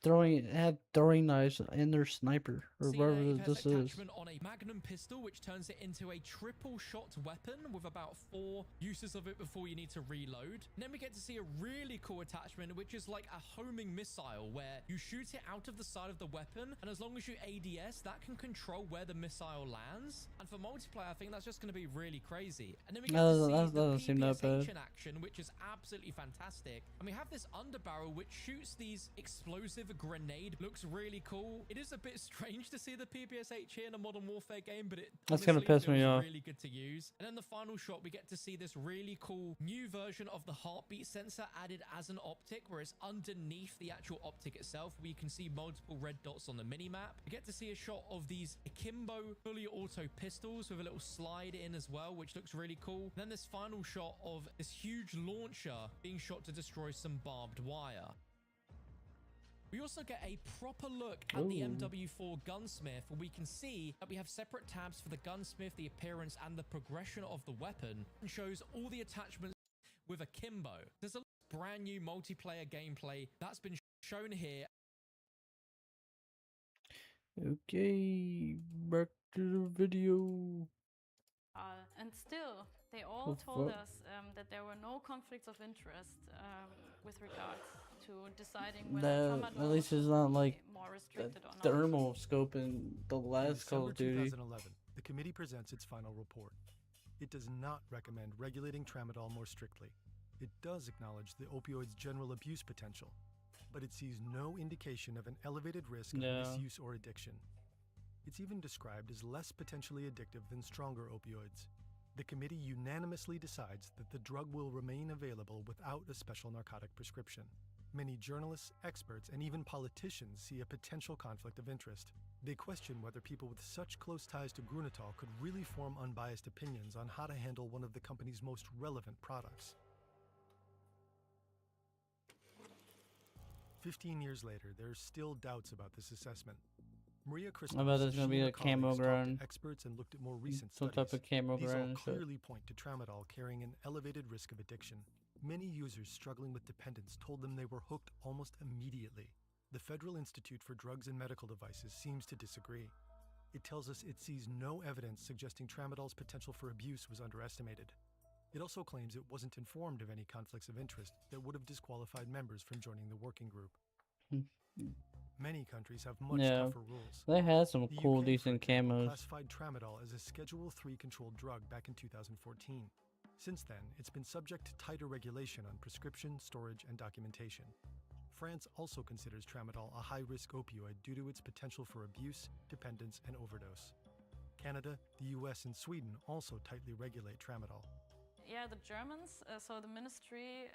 Had throwing knives in their sniper or whatever this is. attachment on a Magnum pistol, which turns it into a triple shot weapon with about 4 uses of it before you need to reload. And then we get to see a really cool attachment, which is like a homing missile, where you shoot it out of the side of the weapon, and as long as you ADS, that can control where the missile lands. And for multiplayer, I think that's just going to be really crazy. And then we get to see That the doesn't seem that PPSH bad. in action, which is absolutely fantastic. And we have this underbarrel, which shoots these explosive grenade. Looks really cool. It is a bit strange to see the PPSH here in a Modern Warfare game, but it That's gonna honestly piss me feels off. really good to use. And then the final shot, we get to see this really cool new version of the heartbeat sensor added as an optic, where it's underneath the actual optic itself, where you can see multiple red dots on the mini-map. We get to see a shot of these akimbo fully auto pistols with a little slide in as well, which looks really cool. And then this final shot of this huge launcher being shot to destroy some barbed wire. We also get a proper look at the Ooh. MW4 gunsmith, where we can see that we have separate tabs for the gunsmith, the appearance, and the progression of the weapon, and shows all the attachments with akimbo. There's a brand new multiplayer gameplay that's been shown here. Okay, back to the video. And still, they all Oh, told fuck. us that there were no conflicts of interest with regards to deciding whether tramadol At least should it's not be like more the restricted or not. thermal scope in the In last Call December of Duty. 2011, the committee presents its final report. It does not recommend regulating tramadol more strictly. It does acknowledge the opioid's general abuse potential, but it sees no indication of an elevated risk of misuse or addiction. It's even described as less potentially addictive than stronger opioids. The committee unanimously decides that the drug will remain available without a special narcotic prescription. Many journalists, experts, and even politicians see a potential conflict of interest. They question whether people with such close ties to Grunenthal could really form unbiased opinions on how to handle one of the company's most relevant products. 15 years later, there are still doubts about this assessment. Maria Christoph I bet there's says gonna she be and a her colleagues camo talked to ground. experts and looked at more recent Some studies. type of camo These all ground and shit. clearly point to tramadol carrying an elevated risk of addiction. Many users struggling with dependence told them they were hooked almost immediately. The Federal Institute for Drugs and Medical Devices seems to disagree. It tells us it sees no evidence suggesting tramadol's potential for abuse was underestimated. It also claims it wasn't informed of any conflicts of interest that would have disqualified members from joining the working group. Many countries have much tougher rules. They had some The cool, UK, decent for example, camos. classified tramadol as a Schedule III controlled drug back in 2014. Since then, it's been subject to tighter regulation on prescription, storage, and documentation. France also considers tramadol a high-risk opioid due to its potential for abuse, dependence, and overdose. Canada, the US, and Sweden also tightly regulate tramadol. Yeah, the Germans, so the ministry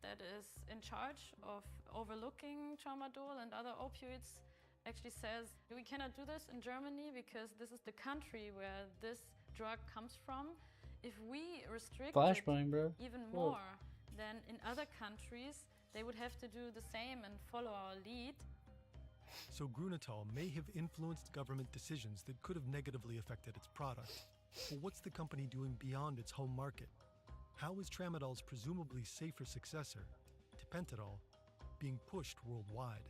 that is in charge of overlooking tramadol and other opioids actually says we cannot do this in Germany because this is the country where this drug comes from. If we restrict Flashbang, bro. even Whoa. more than in other countries, they would have to do the same and follow our lead. So Grunenthal may have influenced government decisions that could have negatively affected its product. But what's the company doing beyond its home market? How is tramadol's presumably safer successor, tapentadol, being pushed worldwide?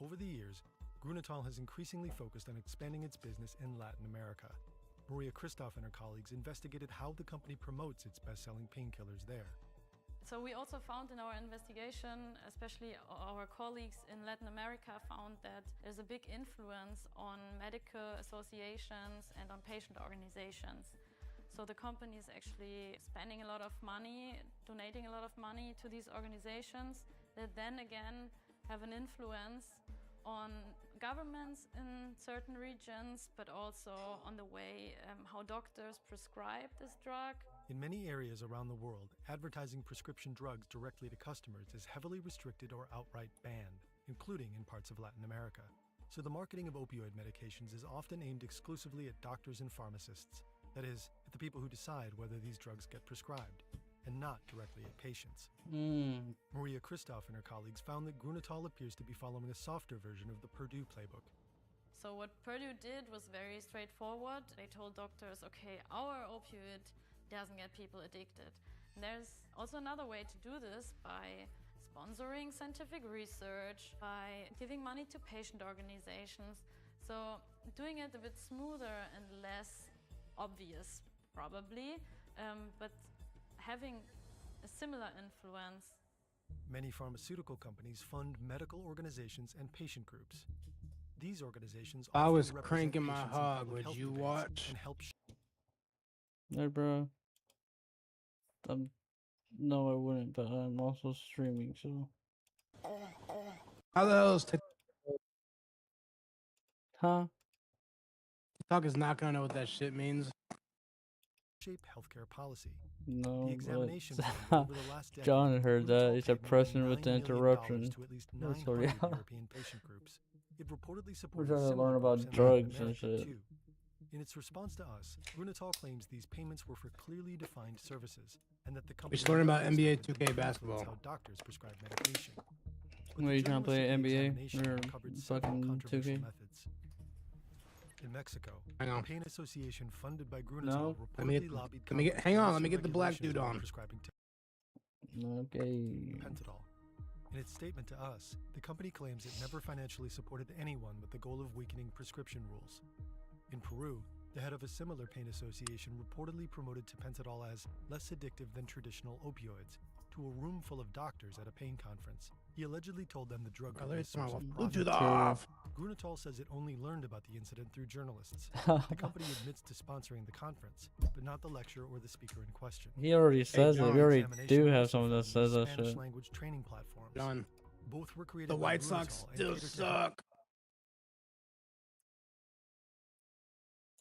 Over the years, Grunenthal has increasingly focused on expanding its business in Latin America. Maria Christoph and her colleagues investigated how the company promotes its best-selling painkillers there. So we also found in our investigation, especially our colleagues in Latin America found that there's a big influence on medical associations and on patient organizations. So the company is actually spending a lot of money, donating a lot of money to these organizations that then again have an influence on governments in certain regions, but also on the way how doctors prescribe this drug. In many areas around the world, advertising prescription drugs directly to customers is heavily restricted or outright banned, including in parts of Latin America. So the marketing of opioid medications is often aimed exclusively at doctors and pharmacists, that is, at the people who decide whether these drugs get prescribed, and not directly at patients. Maria Christoph and her colleagues found that Grunenthal appears to be following a softer version of the Purdue playbook. So what Purdue did was very straightforward. They told doctors, okay, our opioid doesn't get people addicted. And there's also another way to do this by sponsoring scientific research, by giving money to patient organizations. So doing it a bit smoother and less obvious, probably, but having a similar influence. Many pharmaceutical companies fund medical organizations and patient groups. These organizations I often was represent cranking my patients in hog. public Would health you debates watch? and help Hey, bro. No, I wouldn't, but I'm also streaming, so. How the hell is Huh? TikTok is not gonna know what that shit means. shape healthcare policy. No, The examination but found over the last decade, John heard that. Grunenthal He said paid more than Preston with the $9 million interruption. to at least That's 900 yeah. European patient groups. It reportedly We're supported trying to similar learn about groups in Latin drugs and America, shit. too. In its response to us, Grunenthal claims these payments were for clearly defined services and that the We company should learn about never NBA explained 2K the influence basketball. how doctors prescribe medication. But What, the you trying to play journalists at the NBA examination or uncovered several fucking controversial 2K? methods. In Mexico, Hang a on. pain association funded by Grunenthal No. reportedly lobbied Let me get. Congress Hang to on. loosen Let me get the black regulations dude around on. prescribing Okay. Pentadol. In its statement to us, the company claims it never financially supported anyone with the goal of weakening prescription rules. In Peru, the head of a similar pain association reportedly promoted tapentadol as less addictive than traditional opioids to a room full of doctors at a pain conference. He allegedly told them the drug could be a source of profit. Bluetooth off. Grunenthal says it only learned about the incident through journalists. The company admits to sponsoring the conference, but not the lecturer or the speaker in question. He already says it. We already do have someone that says that Spanish shit. language training platforms. Done. Both were created The by White Sox Grunenthal and still cater to suck.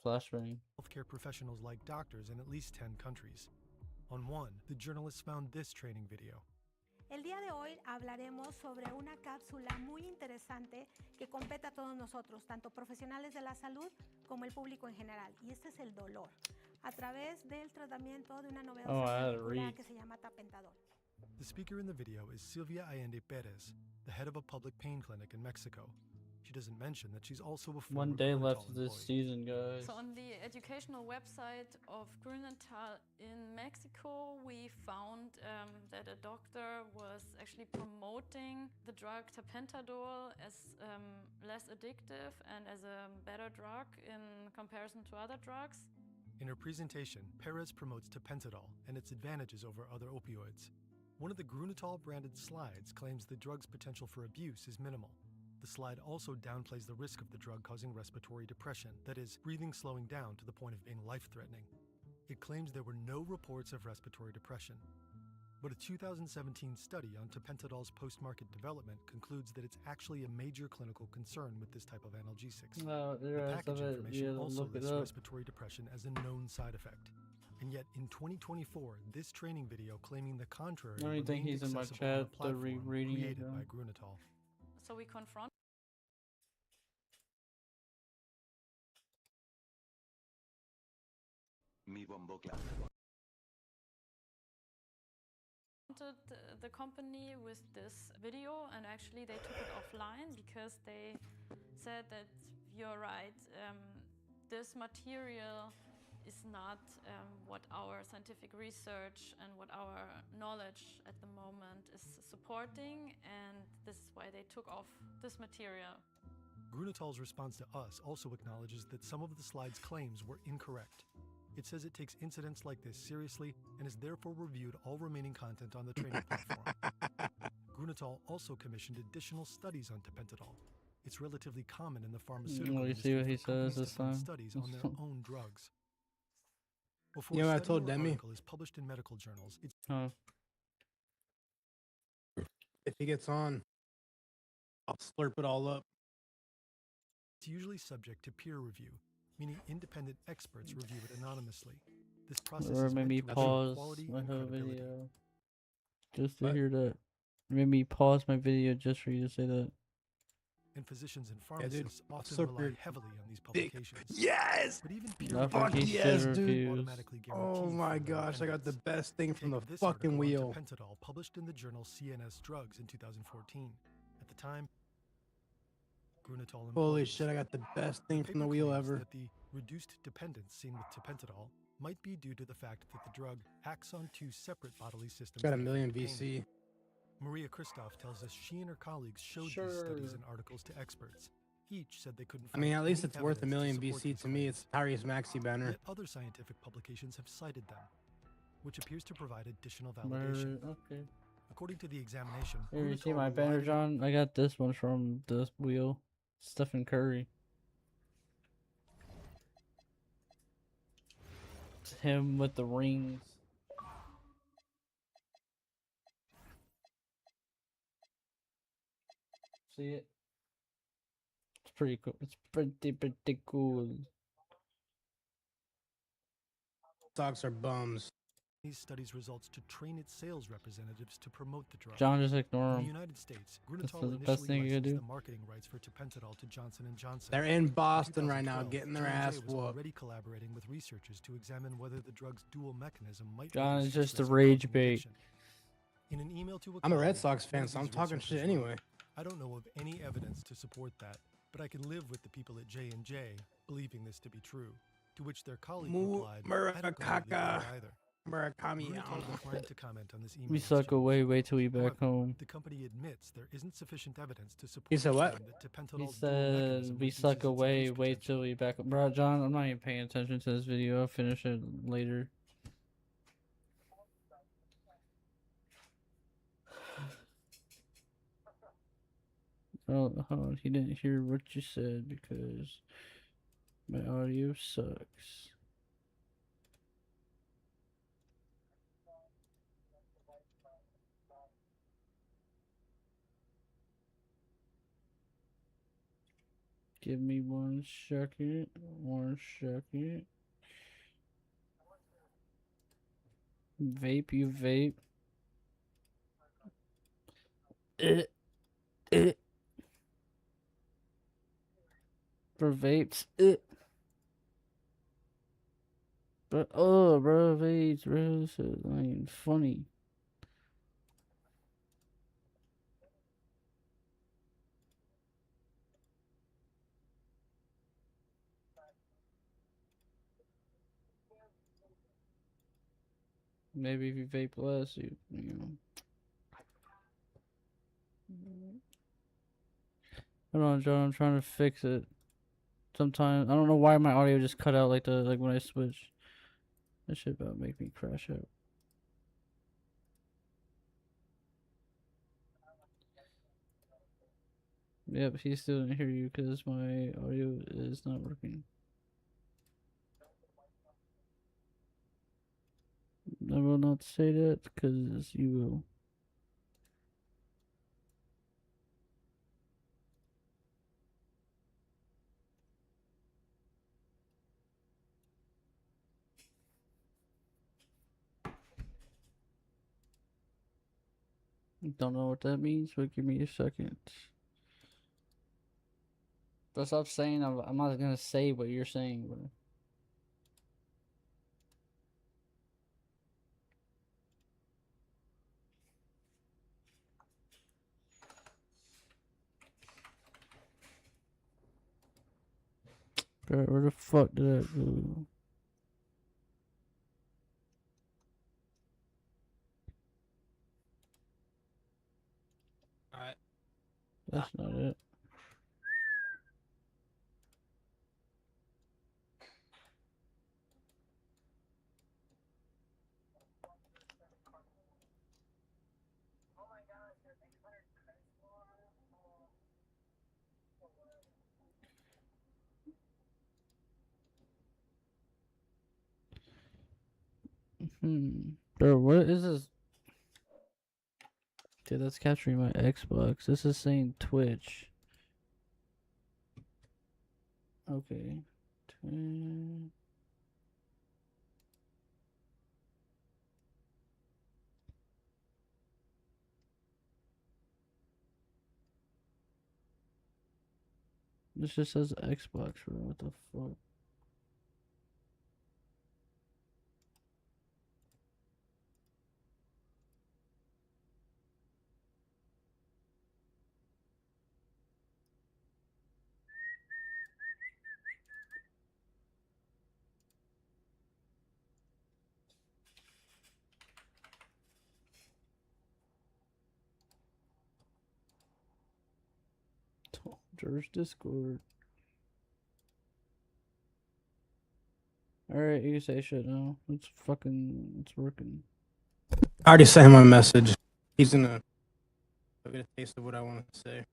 Flashbang. healthcare professionals like doctors in at least 10 countries. On one, the journalists found this training video. El día de hoy hablaremos sobre una cápsula muy interesante que compete a todos nosotros, tanto profesionales de la salud como el público en general, y este es el dolor, a través del tratamiento de una novedosa molécula que se llama tapentadol. The speaker in the video is Silvia Allende Perez, the head of a public pain clinic in Mexico. She doesn't mention that she's also a former One day left Grunenthal of this employee. season, guys. So on the educational website of Grunenthal in Mexico, we found that a doctor was actually promoting the drug tapentadol as less addictive and as a better drug in comparison to other drugs. In her presentation, Perez promotes tapentadol and its advantages over other opioids. One of the Grunenthal branded slides claims the drug's potential for abuse is minimal. The slide also downplays the risk of the drug causing respiratory depression, that is, breathing slowing down to the point of being life-threatening. It claims there were no reports of respiratory depression. But a 2017 study on tapentadol's post-market development concludes that it's actually a major clinical concern with this type of analgesics. The package information also lists respiratory depression as a known side effect. And yet, in 2024, this training video claiming the contrary I don't think remained he's in my accessible on a chat. They're platform reading it created now. by Grunenthal. So we confronted the company with this video, and actually they took it offline because they said that you're right, this material is not what our scientific research and what our knowledge at the moment is supporting, and this is why they took off this material. Grunenthal's response to us also acknowledges that some of the slide's claims were incorrect. It says it takes incidents like this seriously and has therefore reviewed all remaining content on the training platform. Grunenthal also commissioned additional studies on tapentadol. It's relatively common in the pharmaceutical see what industry he for companies says to this fund time. studies on their own drugs. Before You know what I study told or Demi? article is published in medical journals, it's Huh. If he gets on, I'll slurp it all up. usually subject to peer review, meaning independent experts review it anonymously. This process Or is made meant me to ensure pause quality my and whole credibility. video just to What? hear that. Made me pause my video just for you to say that. And physicians and Yeah, dude. pharmacists often Slurp rely your heavily on these dick. publications. Yes! But even peer Not review fuck doesn't yes, dude. automatically guarantee Oh my full gosh, I got the independence. best thing from the Take this fucking article on wheel. tapentadol published in the journal CNS Drugs in 2014. At the time, Grunenthal Holy employees. shit, I got the best thing The from the paper wheel claims ever. that the reduced dependence seen with tapentadol might be due to the fact that the drug acts on two separate bodily systems. Got a that million affect pain. VC. Maria Christoph tells us she and her colleagues showed these studies and articles to experts. Each said they couldn't I find mean, at least any it's worth a evidence million support VC these to me. claims. It's Tyrese Maxey banner. Yet other scientific publications have cited them, which appears to provide additional validation. Okay. According to the examination, Here, you see Grunenthal my relied banner, on- John? I got this one from this wheel. Stephen Curry. It's him with the rings. See it? It's pretty cool. It's pretty cool. Dogs are bums. these studies' results to train its sales representatives to promote the drug. John, just ignore In the him. United States, That's Grunenthal the best initially thing you could licensed do. the marketing rights for tapentadol to Johnson & Johnson. They're in Boston In right now, 2012, getting their J&J ass was whooped. already collaborating with researchers to examine whether the drug's dual mechanism might John is reduce just its a risk of rage causing bait. addiction. In an email to a I'm a Red colleague, Sox one fan, of so I'm these talking researchers shit wrote, anyway. I don't know of any evidence to support that, but I can live with the people at J&J believing this to be true. To which their colleague replied, I don't completely believe it either. Murakami. Grunenthal declined to comment on this email We suck exchange. away. Wait till we back However, home. the company admits there isn't sufficient evidence to support He said the what? claim that He tapentadol's dual mechanism said we reduces suck its away. abuse Wait potential. till we back home. Bro, John, I'm not even paying attention to this video. I'll finish it later. Oh, hold on. He didn't hear what you said because my audio sucks. Give me 1 second. 1 second. Vape, you vape. For vapes. But oh, bro, vapes, bro. This is not even funny. Maybe if you vape less, you know. Hold on, John. I'm trying to fix it. Sometimes I don't know why my audio just cut out like when I switch. That shit about make me crash out. Yep, he still didn't hear you because my audio is not working. I will not say that because you will. Don't know what that means, but give me a second. But stop saying I'm not gonna say what you're saying, bro. Bro, where the fuck did that go? Alright. That's not it. Bro, what is this? Dude, that's capturing my Xbox. This is saying Twitch. Okay. This just says Xbox, bro. What the fuck? George Discord. Alright, you can say shit now. It's working. I already sent him a message. He's gonna get a taste of what I want to say.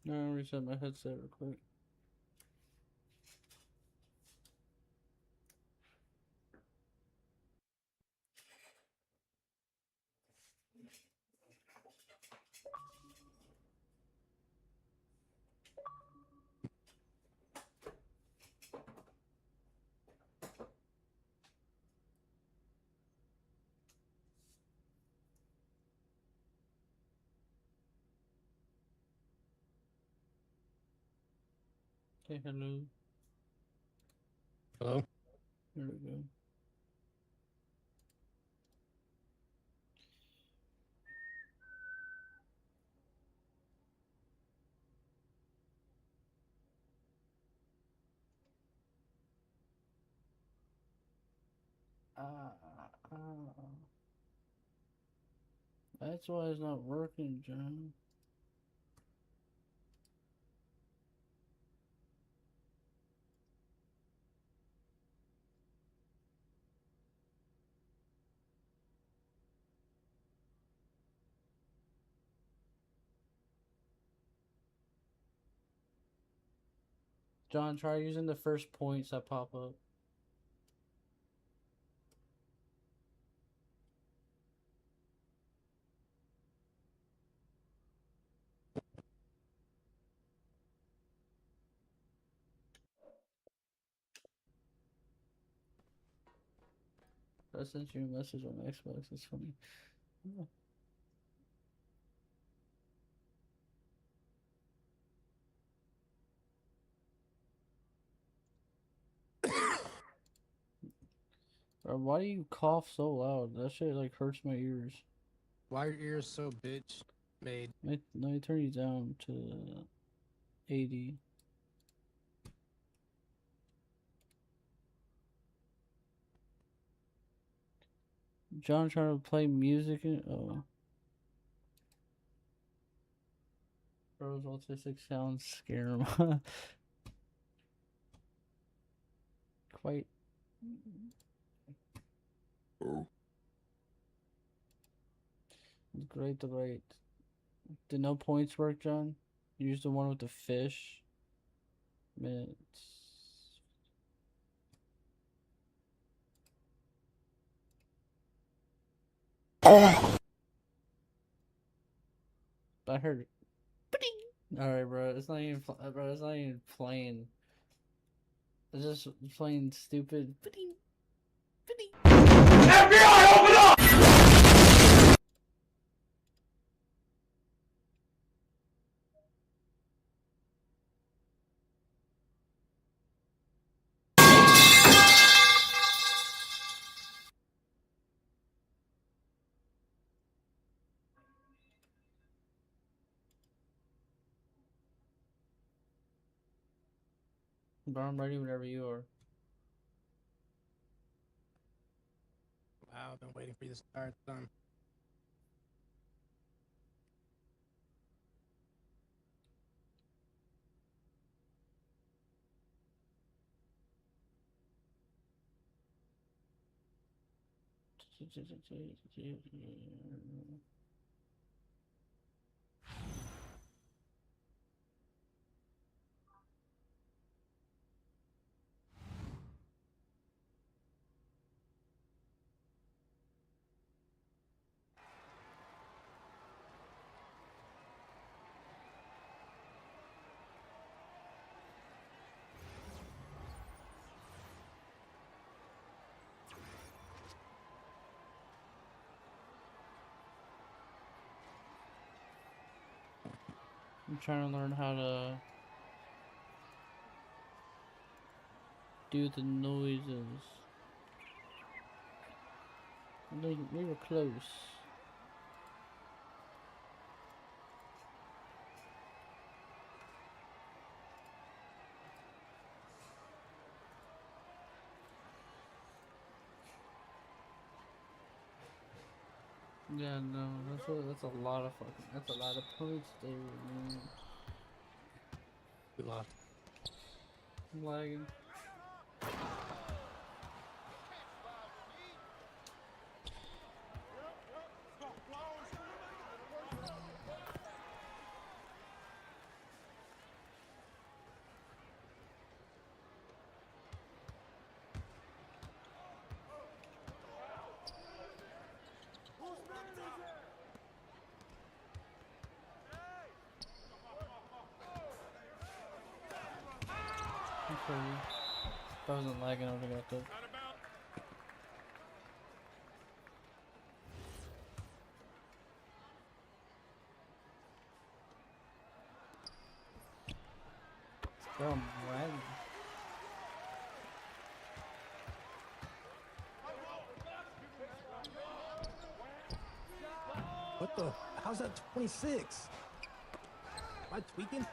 No, I'll reset my headset real quick. Okay, hello. Hello? There we go. That's why it's not working, John. John, try using the first points that pop up. I sent you a message on Xbox. It's funny. Oh. Bro, why do you cough so loud? That shit like hurts my ears. Why are your ears so bitch made? Let me turn you down to 80. John trying to play music and Bro's autistic sounds scare him. Quite. Great, great. Did no points work, John? Use the one with the fish. Minutes. I heard it. Alright, bro. It's not even. Bro, it's not even playing. It's just plain stupid. FBI, open up! Bro, I'm ready whenever you are. Wow, I've been waiting for you this entire time. I'm trying to learn how to do the noises. We were close. Yeah, no, that's a lot of fucking, that's a lot of points there, man. We lost. I'm lagging. pretty. If I wasn't lagging, I would have got that. Bro, I'm lagging. What the? How's that 26? Am I tweaking?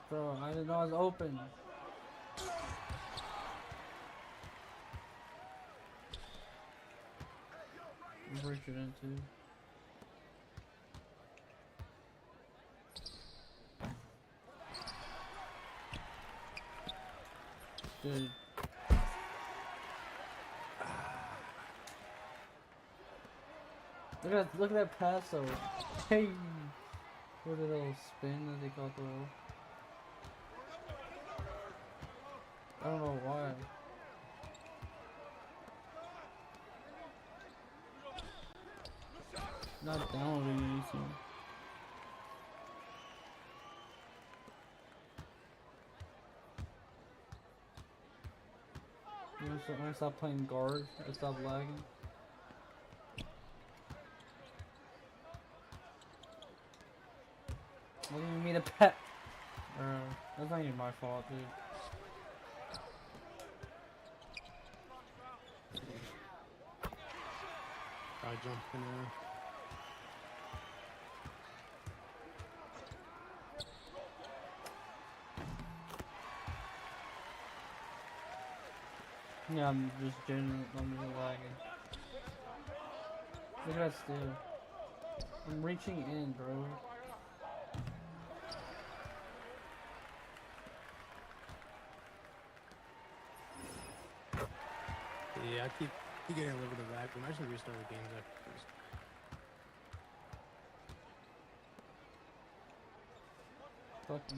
Bro, I didn't know I was open. Breach it into. Dude. Look at that pass though. Hey. What a little spin that they call the little. I don't know why. Not downloading anything. When I stop playing guard, I stop lagging. What do you mean a pet? That's not even my fault, dude. Try jumping there. Yeah, I'm just lagging. Look at that steal. I'm reaching in, bro. Yeah, I keep getting a little bit of lag. We might actually restart the games after this. Fuck you.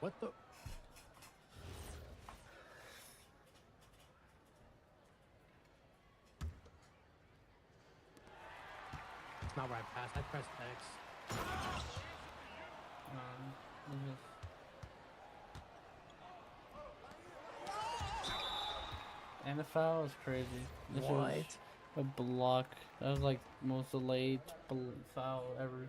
What the? It's not where I passed. I pressed X. And the foul is crazy. This What? was a block. That was like most delayed foul ever.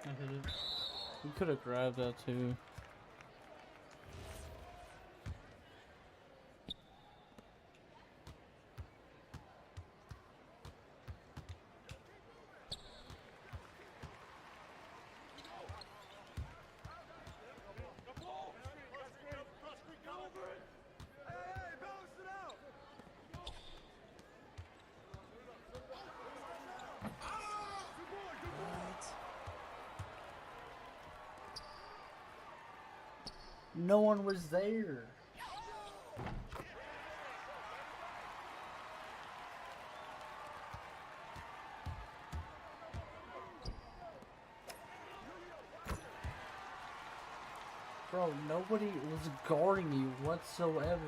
I hit it. You could have grabbed that too. No one was there. Bro, nobody was guarding you whatsoever.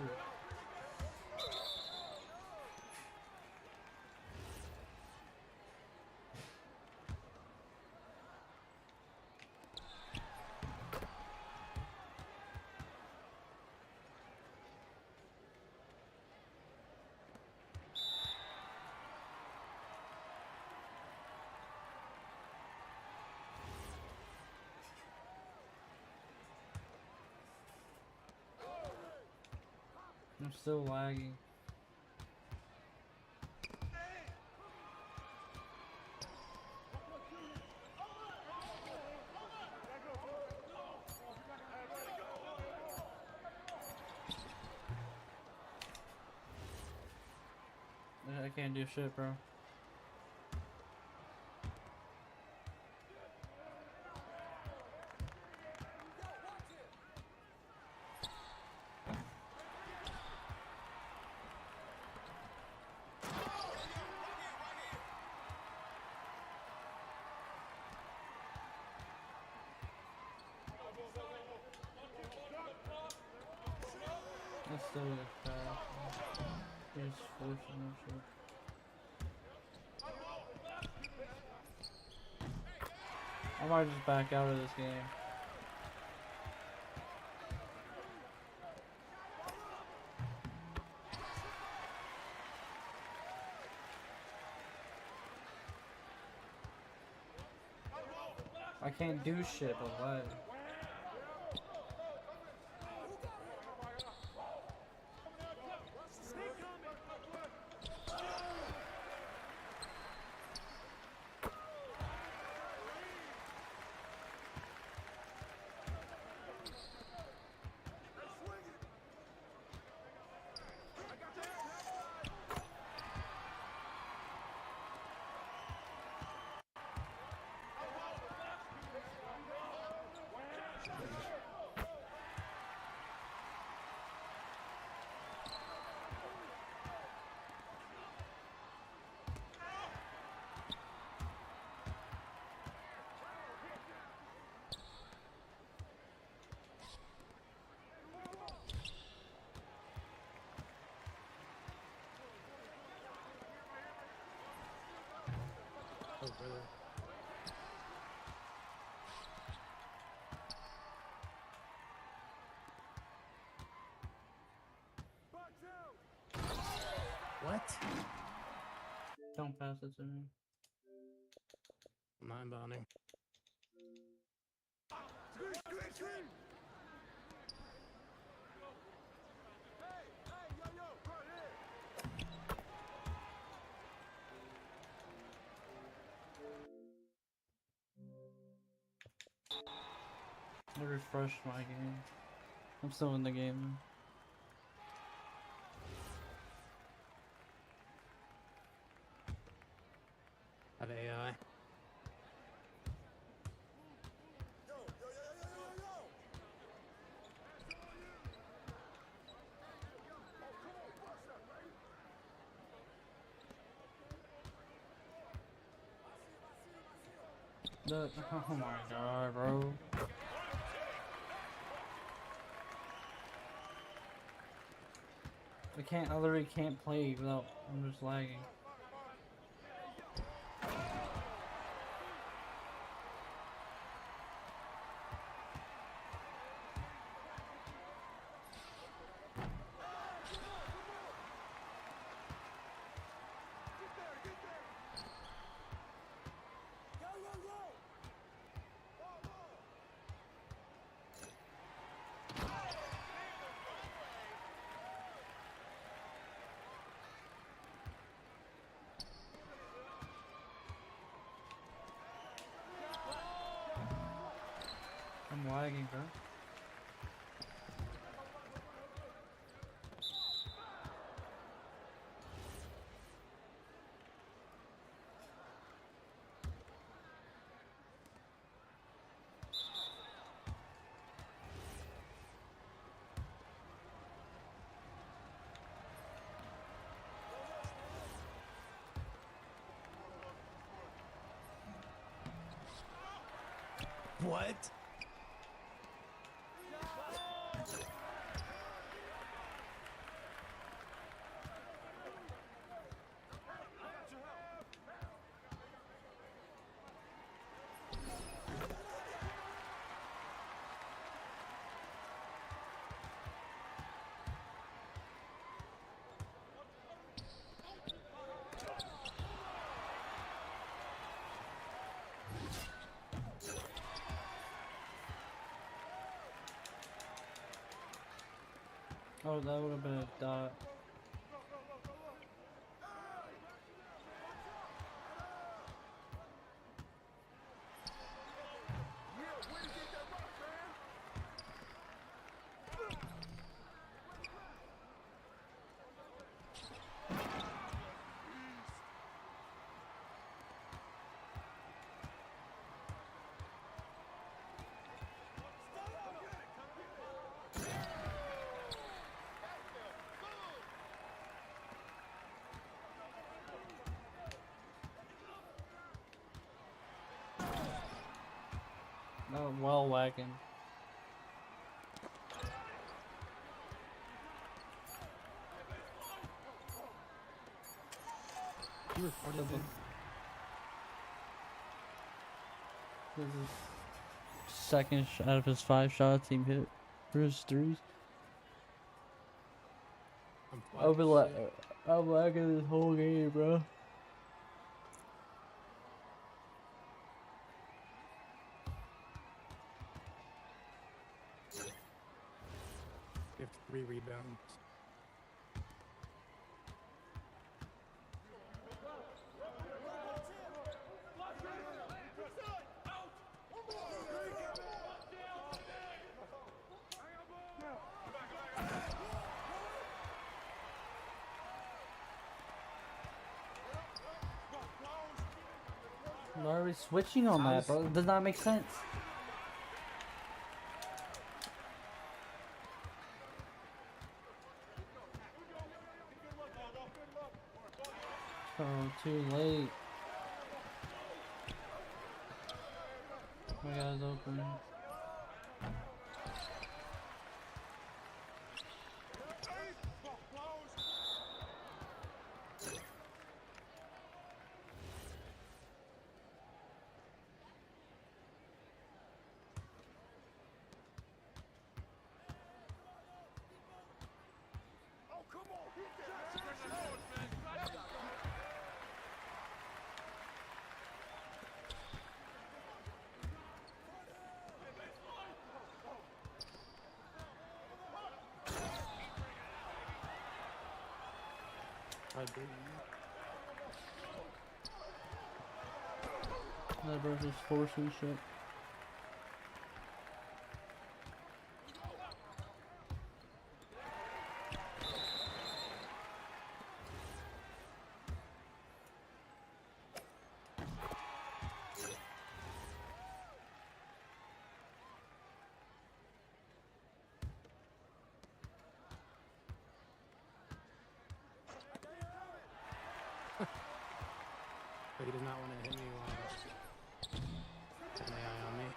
I'm still lagging. I can't do shit, bro. That's still a fast. He's just forcing that shit. I might just back out of this game. I can't do shit but what? Oh, brother. What? Don't pass it to me. Mind bonding. I refreshed my game. I'm still in the game. Have AI. Look, oh my god, bro. I literally can't play without, I'm just lagging. I'm lagging, bro. What? Oh, that would have been a dot. No, well whacking. You recorded it? This is second out of his 5 shots he hit for his 3s. I'm lagging this whole game, bro. You have 3 rebounds. Why are we switching on that, bro? It does not make sense. Oh, too late. My guy's open. I do. That bro's just forcing shit. But he does not want to hit me while he's an AI on me.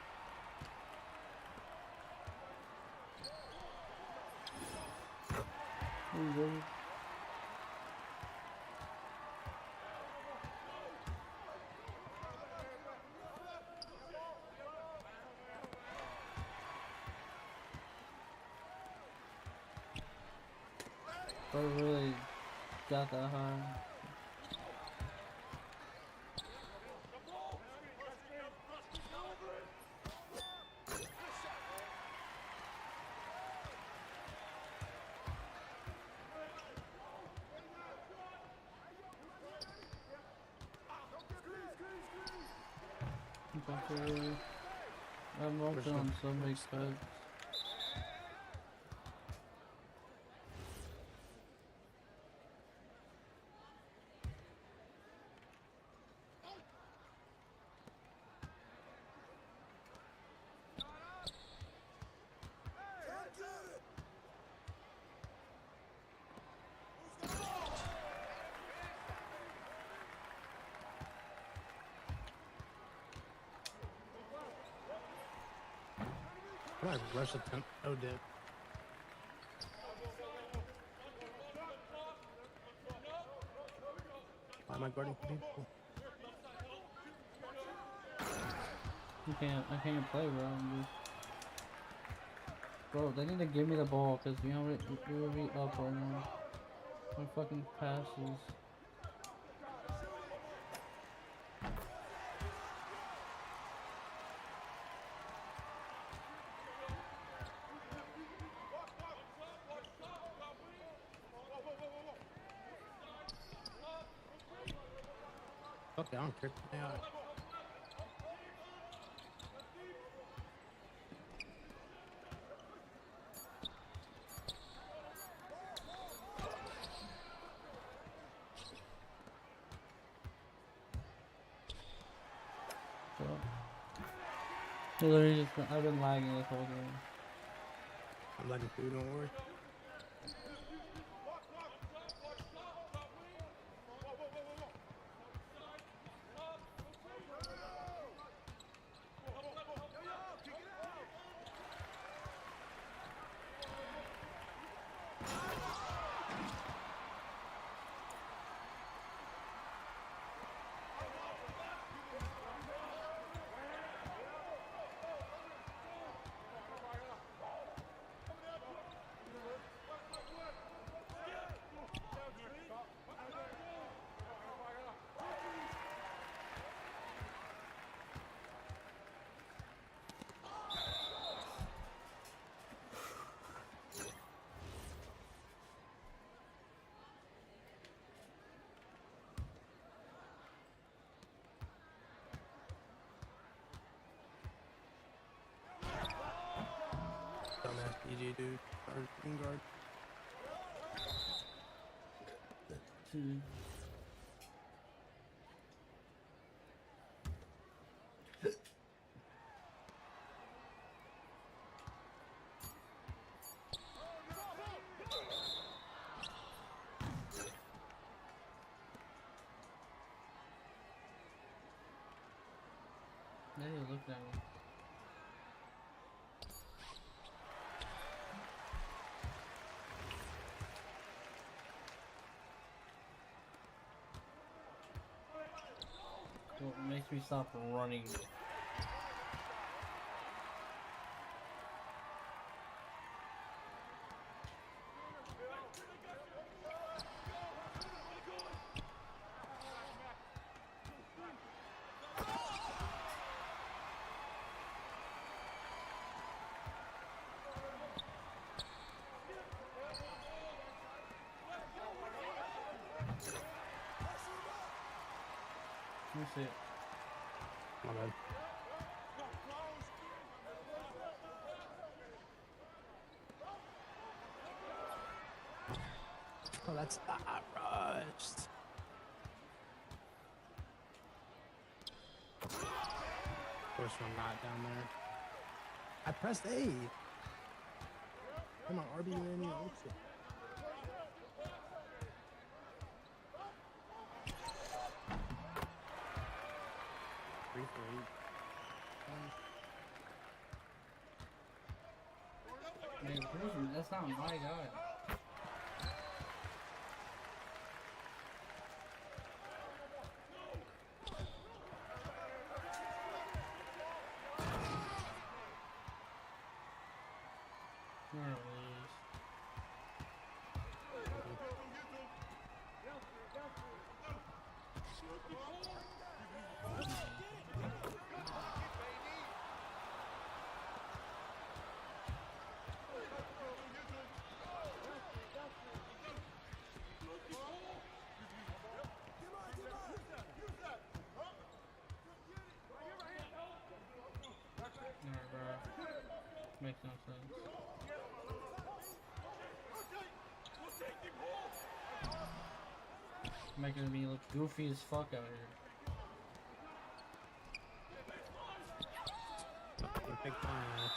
Bro really got that high. I'm working on so many cuts. How do I rush attempt? Oh, dip. Why am I guarding people? I can't play, bro. Bro, they need to give me the ball, because we would be up right now. My fucking passes. Okay, I don't care. Yeah. So, literally just, I've been lagging this whole game. I'm lagging too, don't worry. Dumbass DJ dude. Guard, green guard. They look at me. What makes me stop running? Let me see it. My bad. Oh, that's not rushed. First one not down there. I pressed A. Come on, RB ran me over. 3 for 8. Man, that's not my guy. There it is. Alright, bro. Makes no sense. Making me look goofy as fuck out here. Big time.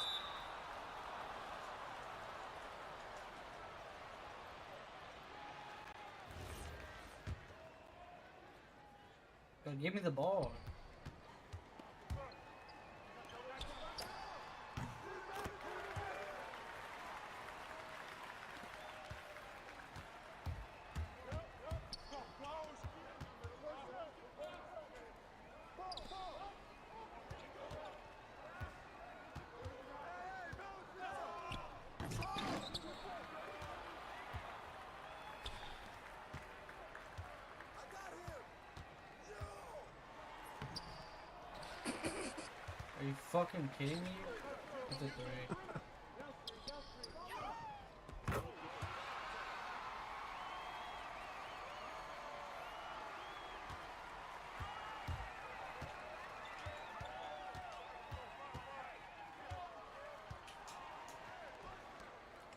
Give me the ball. Are you fucking kidding me? It's a 3.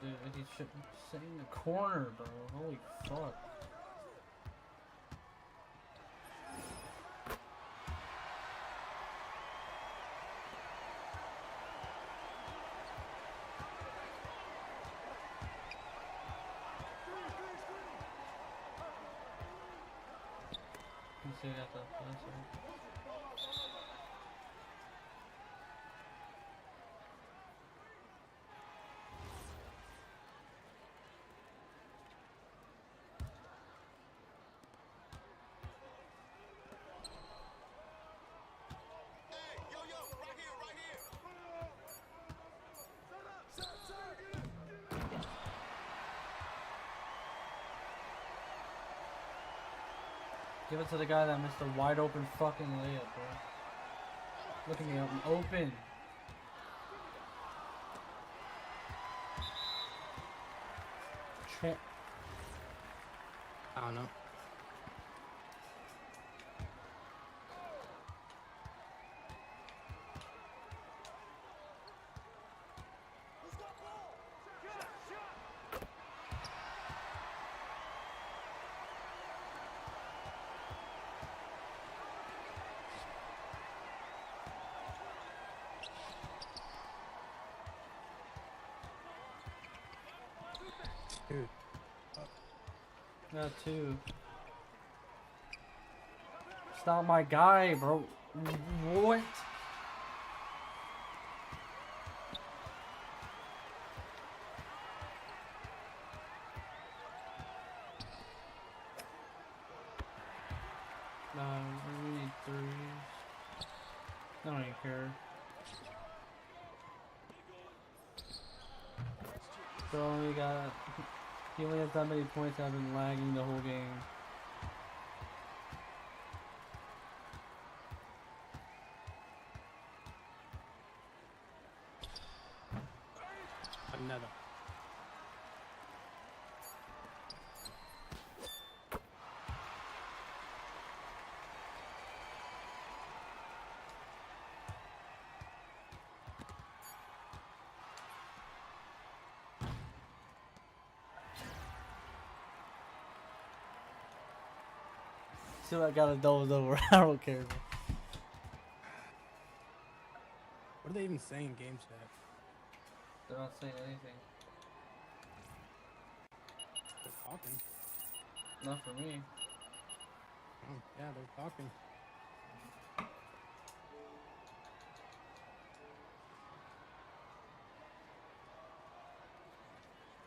Dude, he's sitting in the corner, bro. Holy fuck. You see that the last one. Give it to the guy that missed a wide open fucking layup, bro. Look at me, I'm open. Check. I don't know. Dude. Got two. Stop my guy, bro. What? Nah, we need threes. I don't even care. Bro, only got. He only has that many points. I've been lagging the whole game. Another. Still, I got a double over. I don't care. What are they even saying in game chat? They're not saying anything. They're talking. Not for me. Oh, yeah, they're talking.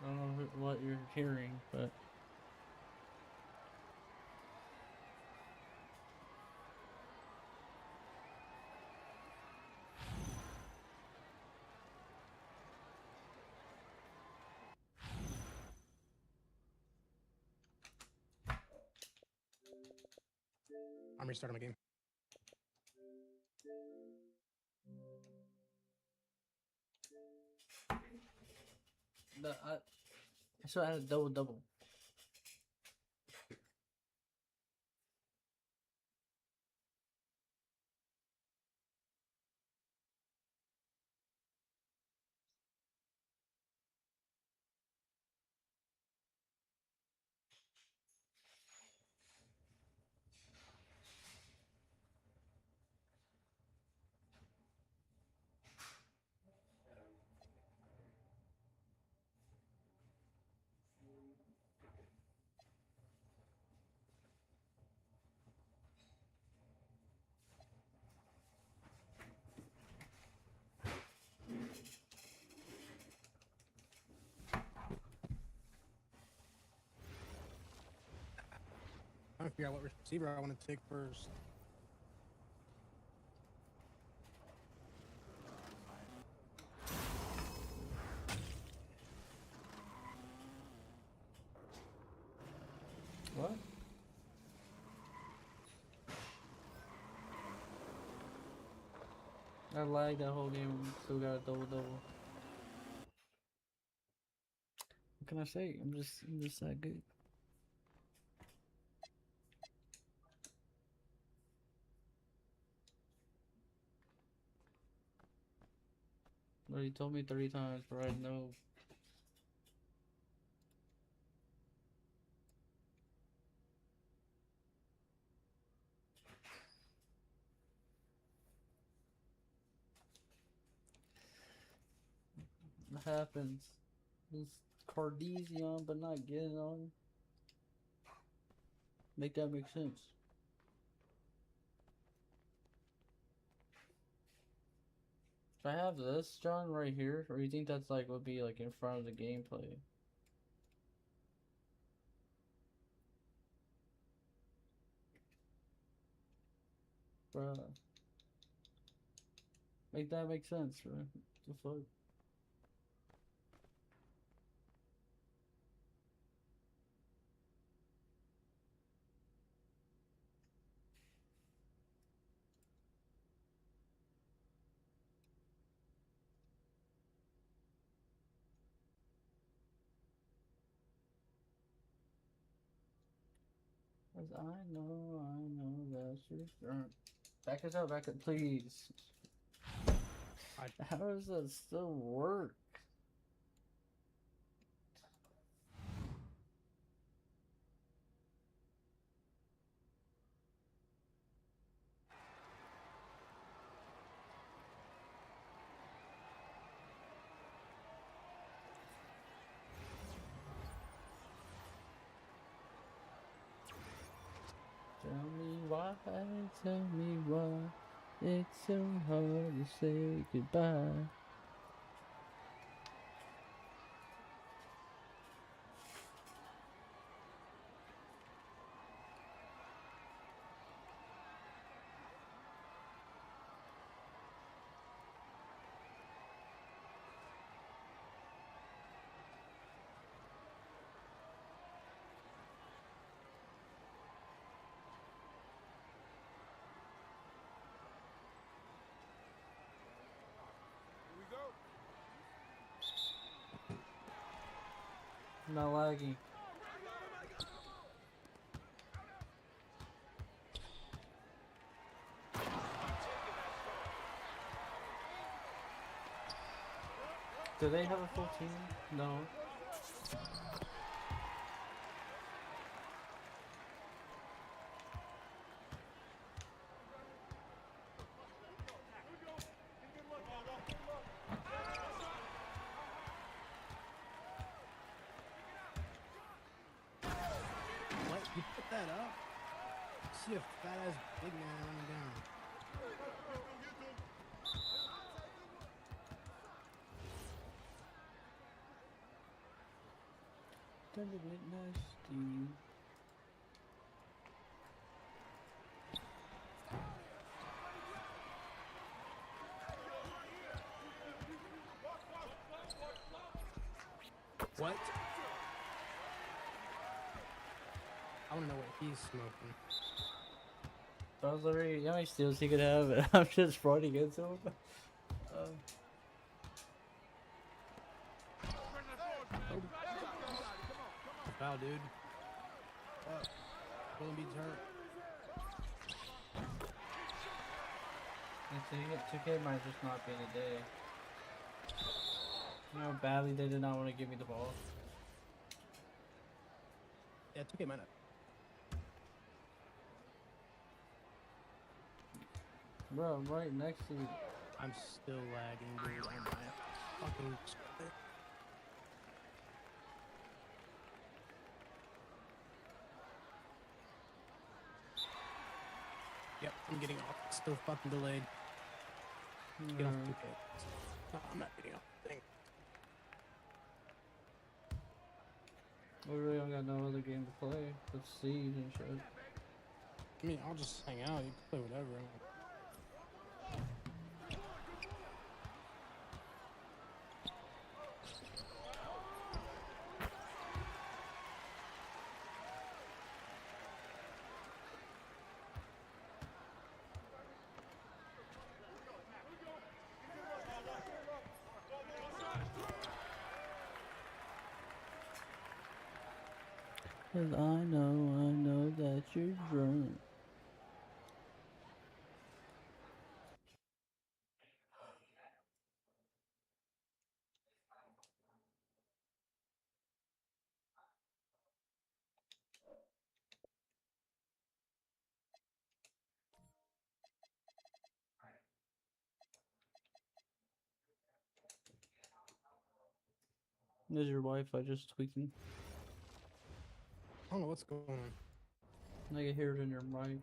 I don't know what you're hearing, but. I'm restarting my game. I still had a double. I'm trying to figure out what receiver I want to take first. What? I lagged that whole game and still got a double. What can I say? I'm just that good. Well, you told me 30 times, bro. I know. What happens? This Cartesian, but not getting on. Make that make sense. If I have this, John, right here, or you think that's like would be like in front of the gameplay? Bruh. Make that make sense, bro. The fuck? Cause I know that you're drunk. Back us up, please. How does that still work? Tell me why it's so hard to say goodbye. Not laggy. Do they have a full team? No. What? You put that up? See a fat ass big man running down. Done a bit nasty. What? I don't know what he's smoking. That was literally, you know how many steals he could have? I'm just running into him. Foul, dude. Golden Beat's hurt. It's 2K might just not be the day. You know how badly they did not want to give me the ball. Yeah, 2K might not. Bro, I'm right next to you. I'm still lagging, dude. Oh my fucking. Yep, I'm getting off. It's still fucking delayed. Get off 2K. No, I'm not getting off the thing. We really don't got no other game to play. Let's Siege and shit. I mean, I'll just hang out. You can play whatever. Cause I know that you're drunk. Is your Wi-Fi just tweaking? I don't know what's going on. I can hear it in your mic.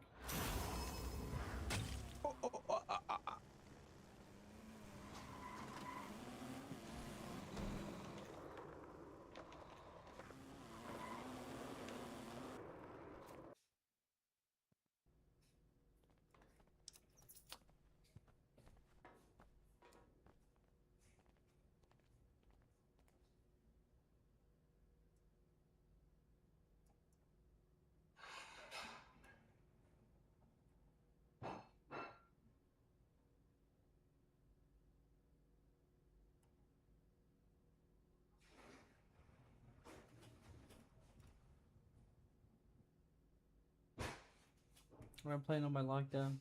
I'm playing on my lockdown.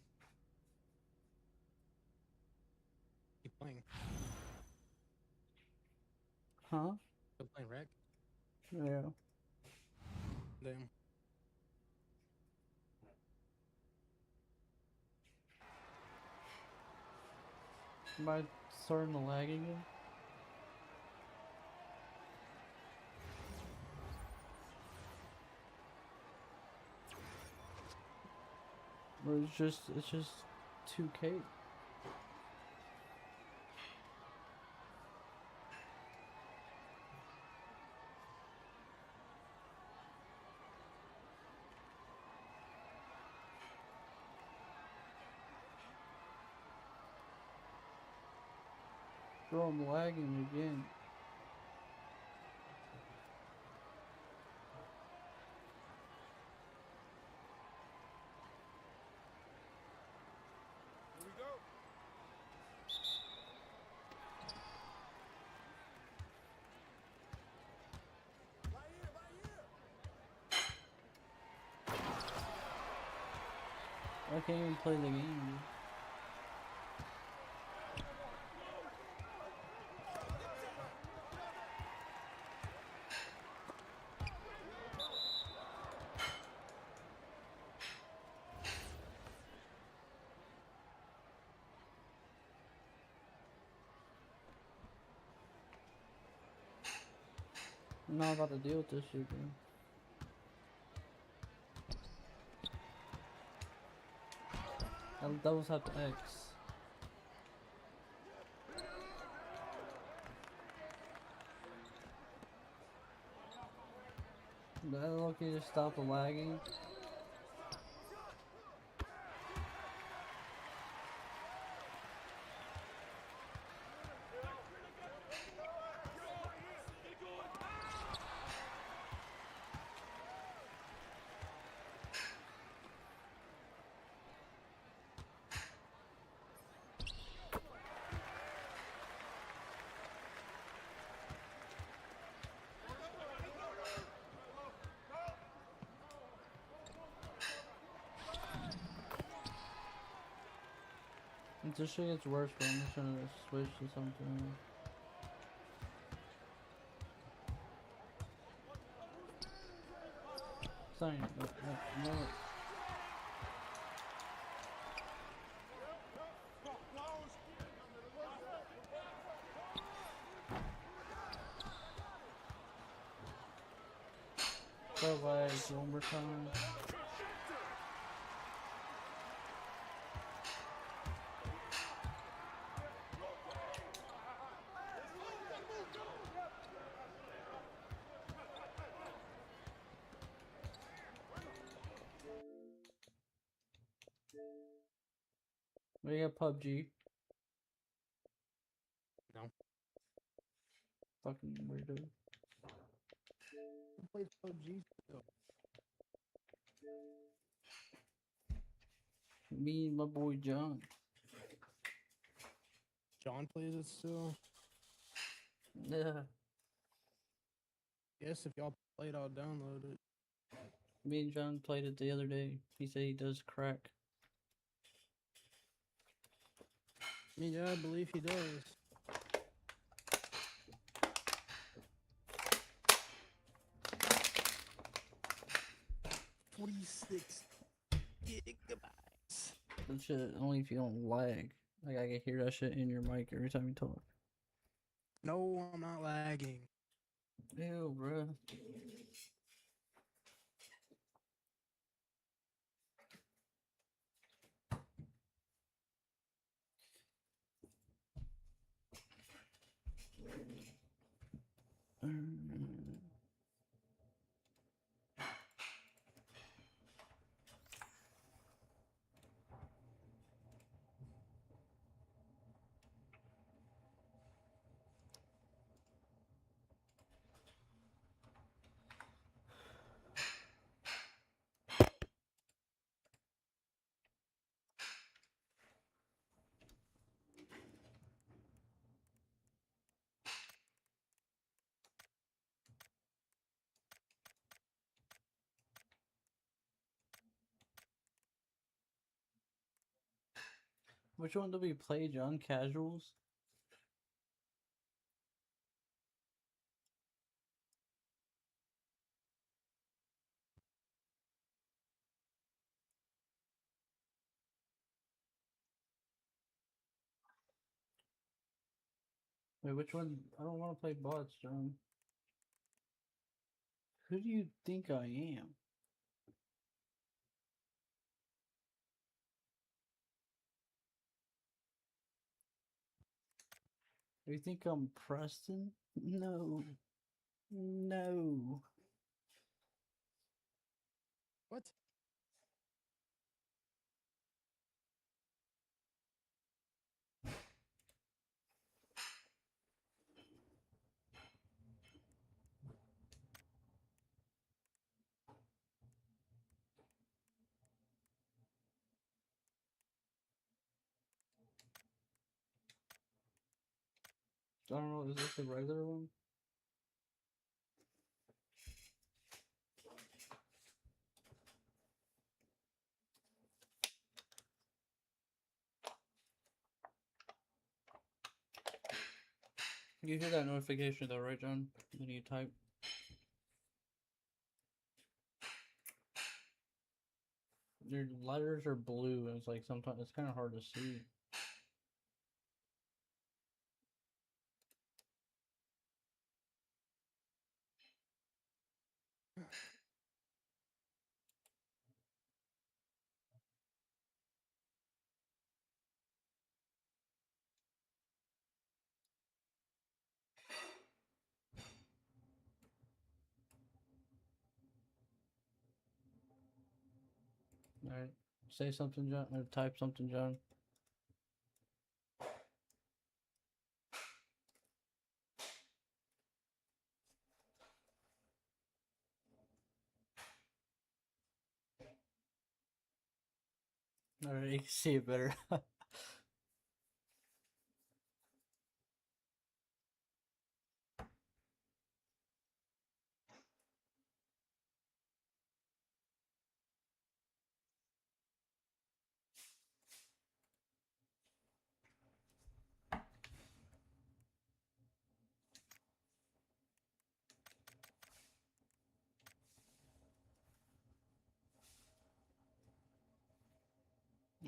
Keep playing. Huh? Still playing Rec? Yeah. Damn. Am I starting to lag again? Or it's just 2K. Bro, I'm lagging again. Here we go. Right here, right here. I can't even play the game, dude. I'm not about to deal with this shit, bro. That was have to X. Did that lucky to stop the lagging? This shit gets worse, bro. I'm just trying to switch to something. Sorry, no. Go like one more time. We got PUBG. No. Fucking weirdo. Who plays PUBG still? Me and my boy John. John plays it still? Yeah. Yes, if y'all play it, I'll download it. Me and John played it the other day. He said he does crack. I mean, yeah, I believe he does. $46 gigabytes. That shit only if you don't lag. Like I can hear that shit in your mic every time you talk. No, I'm not lagging. Ew, bro. Which one do we play, John? Casuals? Wait, which one? I don't want to play bots, John. Who do you think I am? Do you think I'm Preston? No. No. What? I don't know, is this the regular one? You hear that notification though, right, John? When you type. Your letters are blue, and it's like sometimes it's kind of hard to see. Alright. Say something, John, or type something, John. Alright, you can see it better.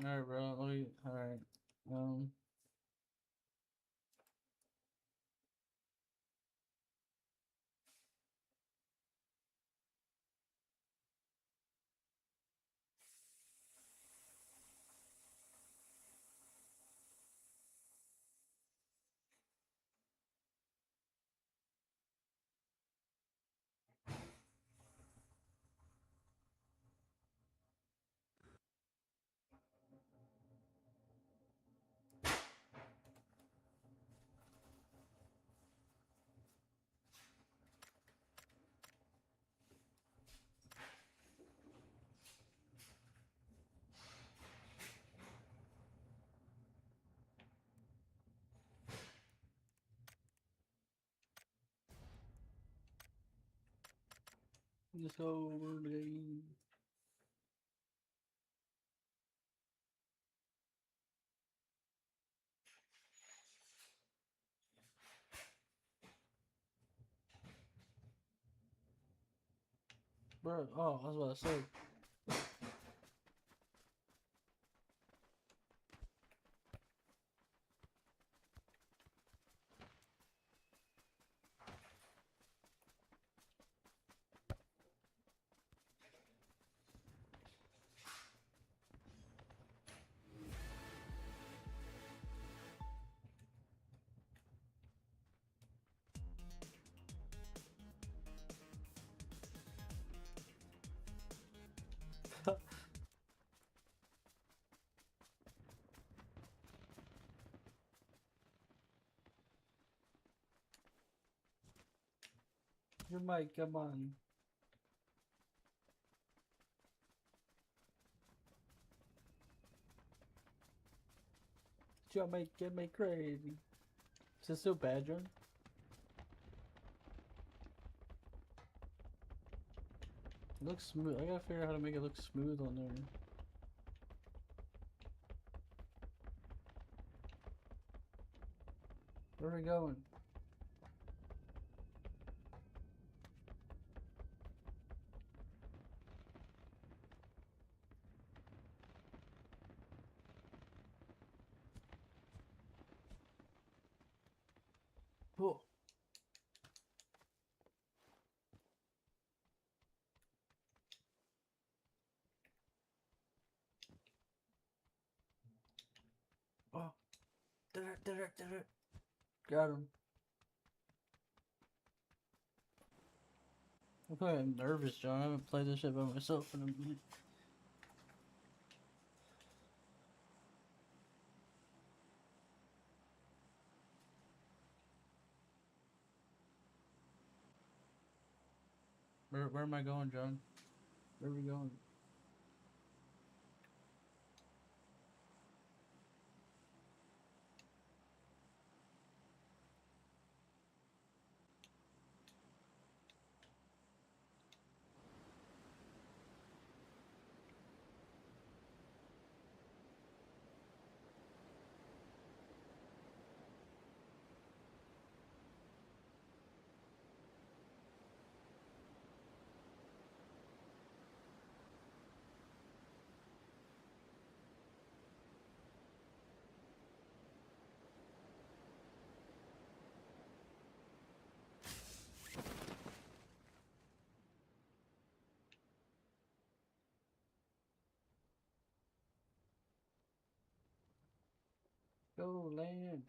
Alright, bro. Alright. Um. Let's go, game. Bro, oh, I was about to say. Your mic, come on. Your mic get me crazy. Is this so bad, John? It looks smooth. I gotta figure out how to make it look smooth on there. Where are we going? Oh. Oh. Did it. Got him. I'm kind of nervous, John. I haven't played this shit by myself in a minute. Where am I going, John? Where are we going? Go land.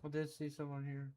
I did see someone here.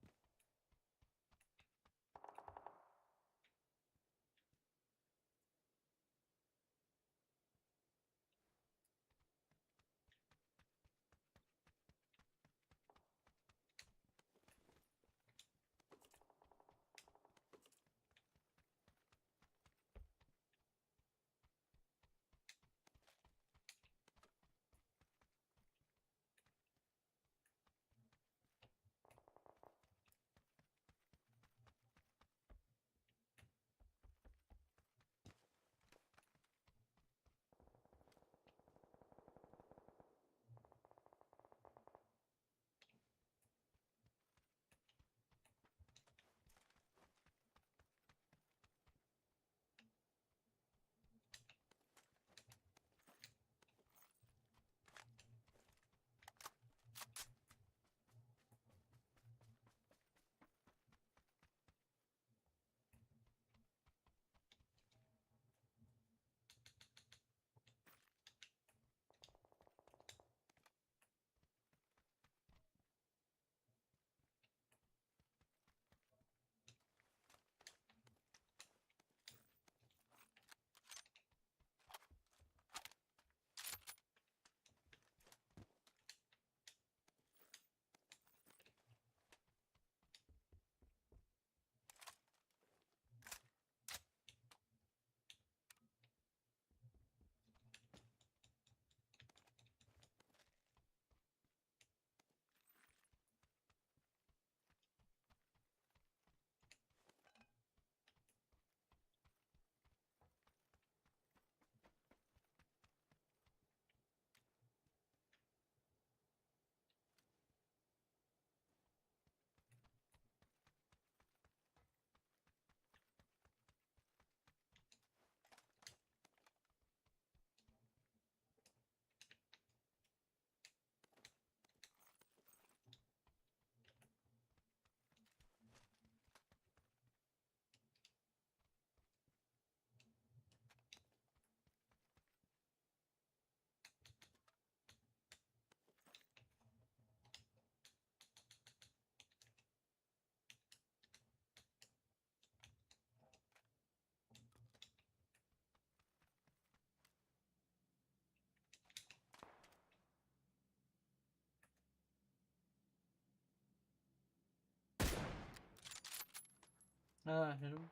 Ah, hit him.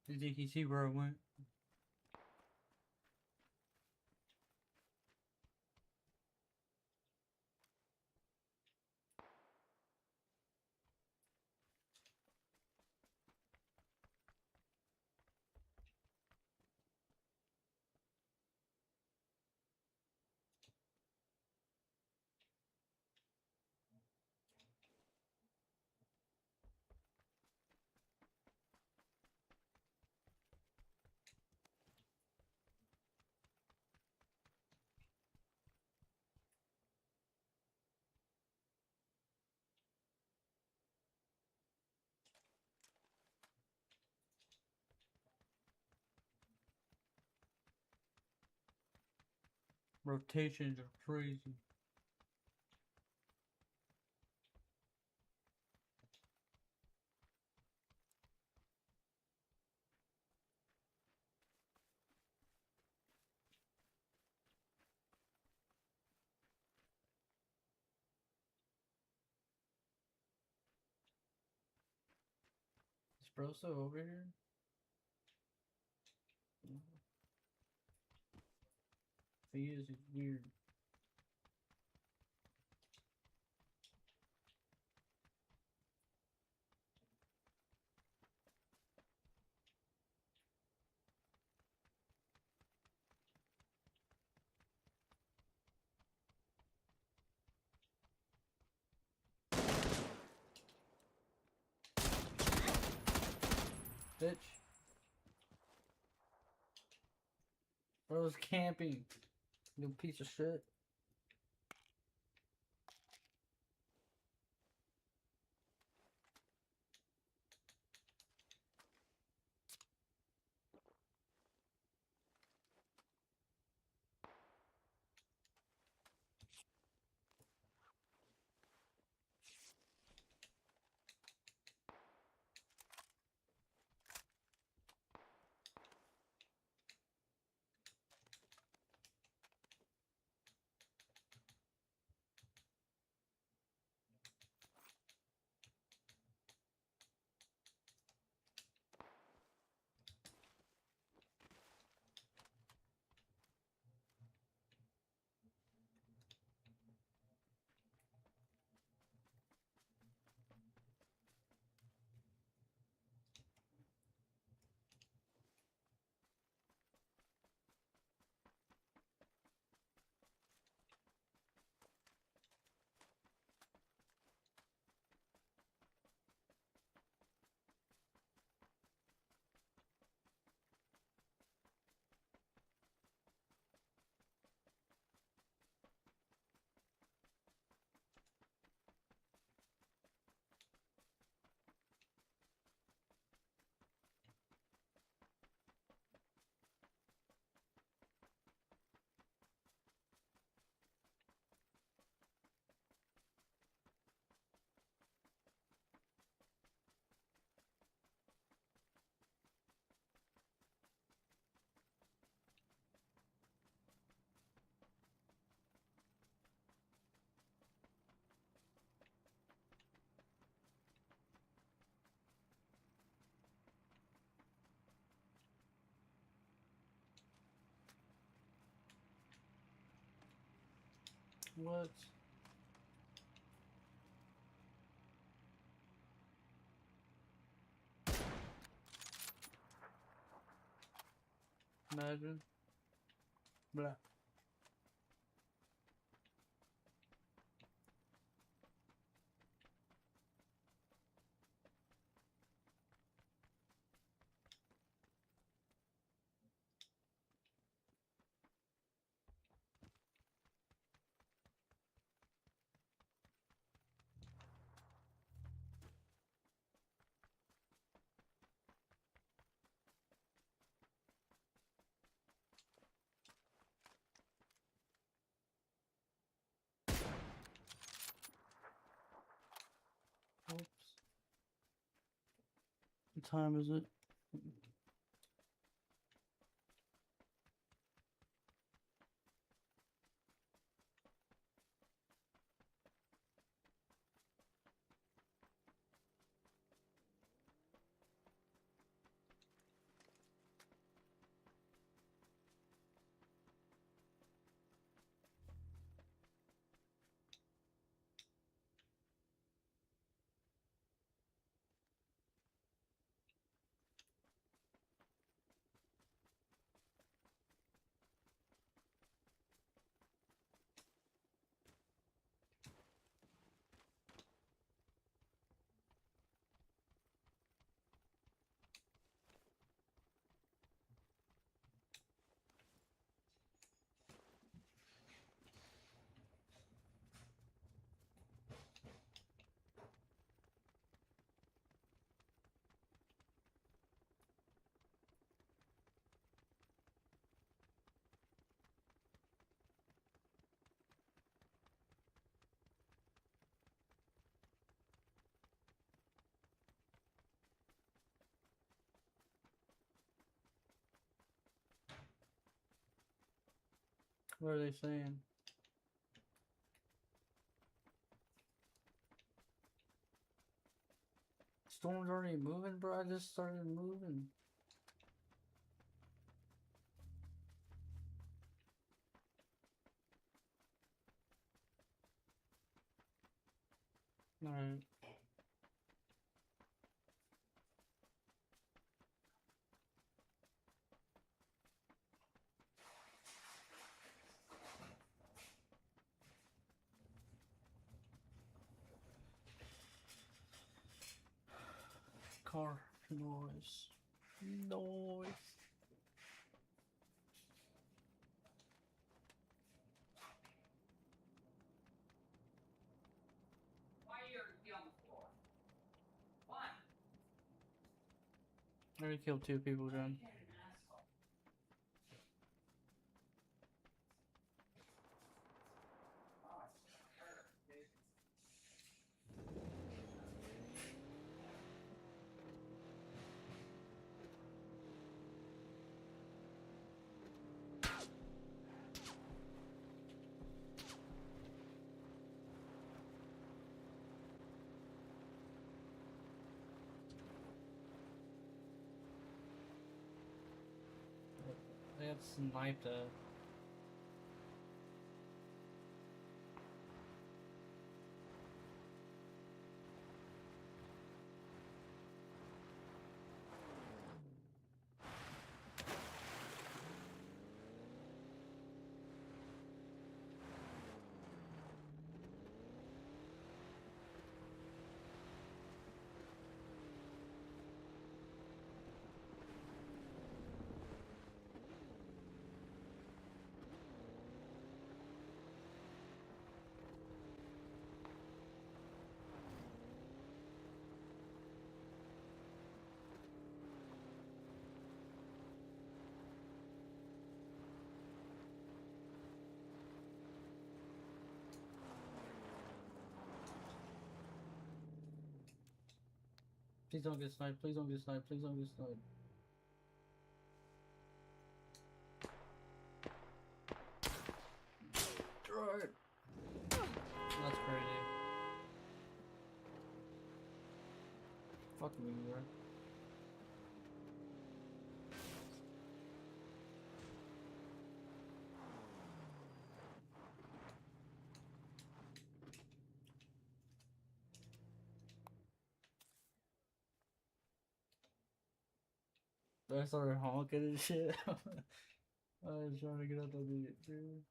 You think he see where I went? Rotations are crazy. Is bro still over here? If he is, it's weird. Bitch. Bro's camping. You piece of shit. What? Imagine. Blah. time is it? What are they saying? Storm's already moving, bro. I just started moving. Alright. Car noise. Noise. Why are you on the floor? Why? I already killed 2 people, John. They got sniped at. Please don't get sniped, please don't get sniped, please don't get sniped. Right. That's crazy. Fuck me, bro. I started honking and shit. I was trying to get out the beat, dude.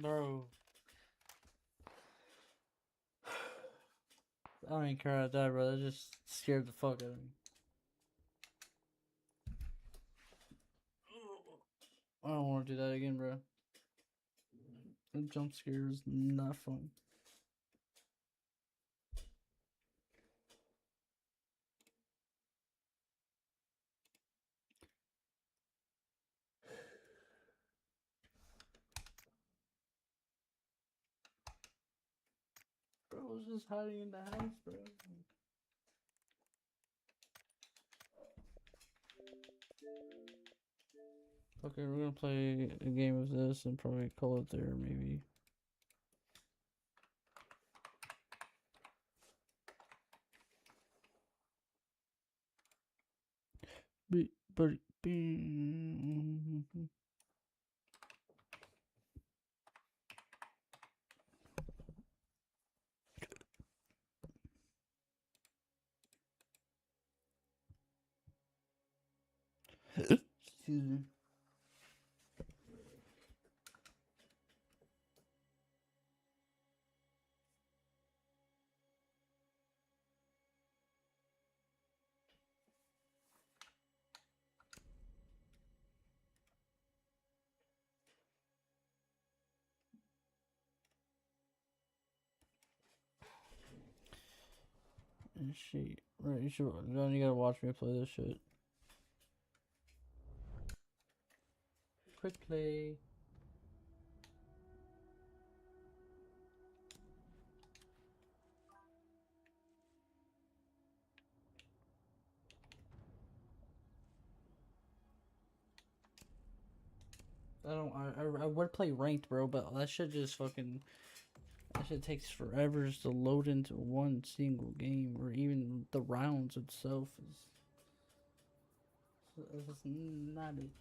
Bro. I don't even care about that, bro. That just scared the fuck out of me. I don't want to do that again, bro. The jump scare is not fun. Bro was just hiding in the house, bro. Okay, we're gonna play a game of this and probably call it there, maybe. But excuse me. And shit. Right, you should. John, you gotta watch me play this shit. Quick play. I would play ranked, bro, but that shit just fucking. That shit takes forever just to load into one single game, or even the rounds itself is not it.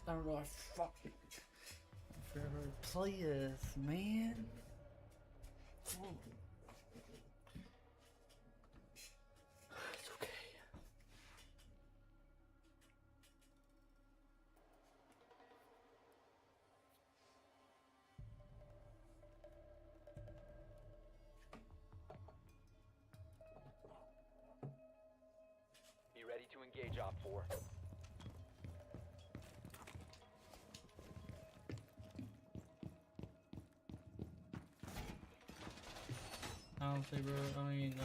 I don't know. I fucking favorite players, man. It's okay. Be ready to engage Op 4. Honestly, bro, I don't even know.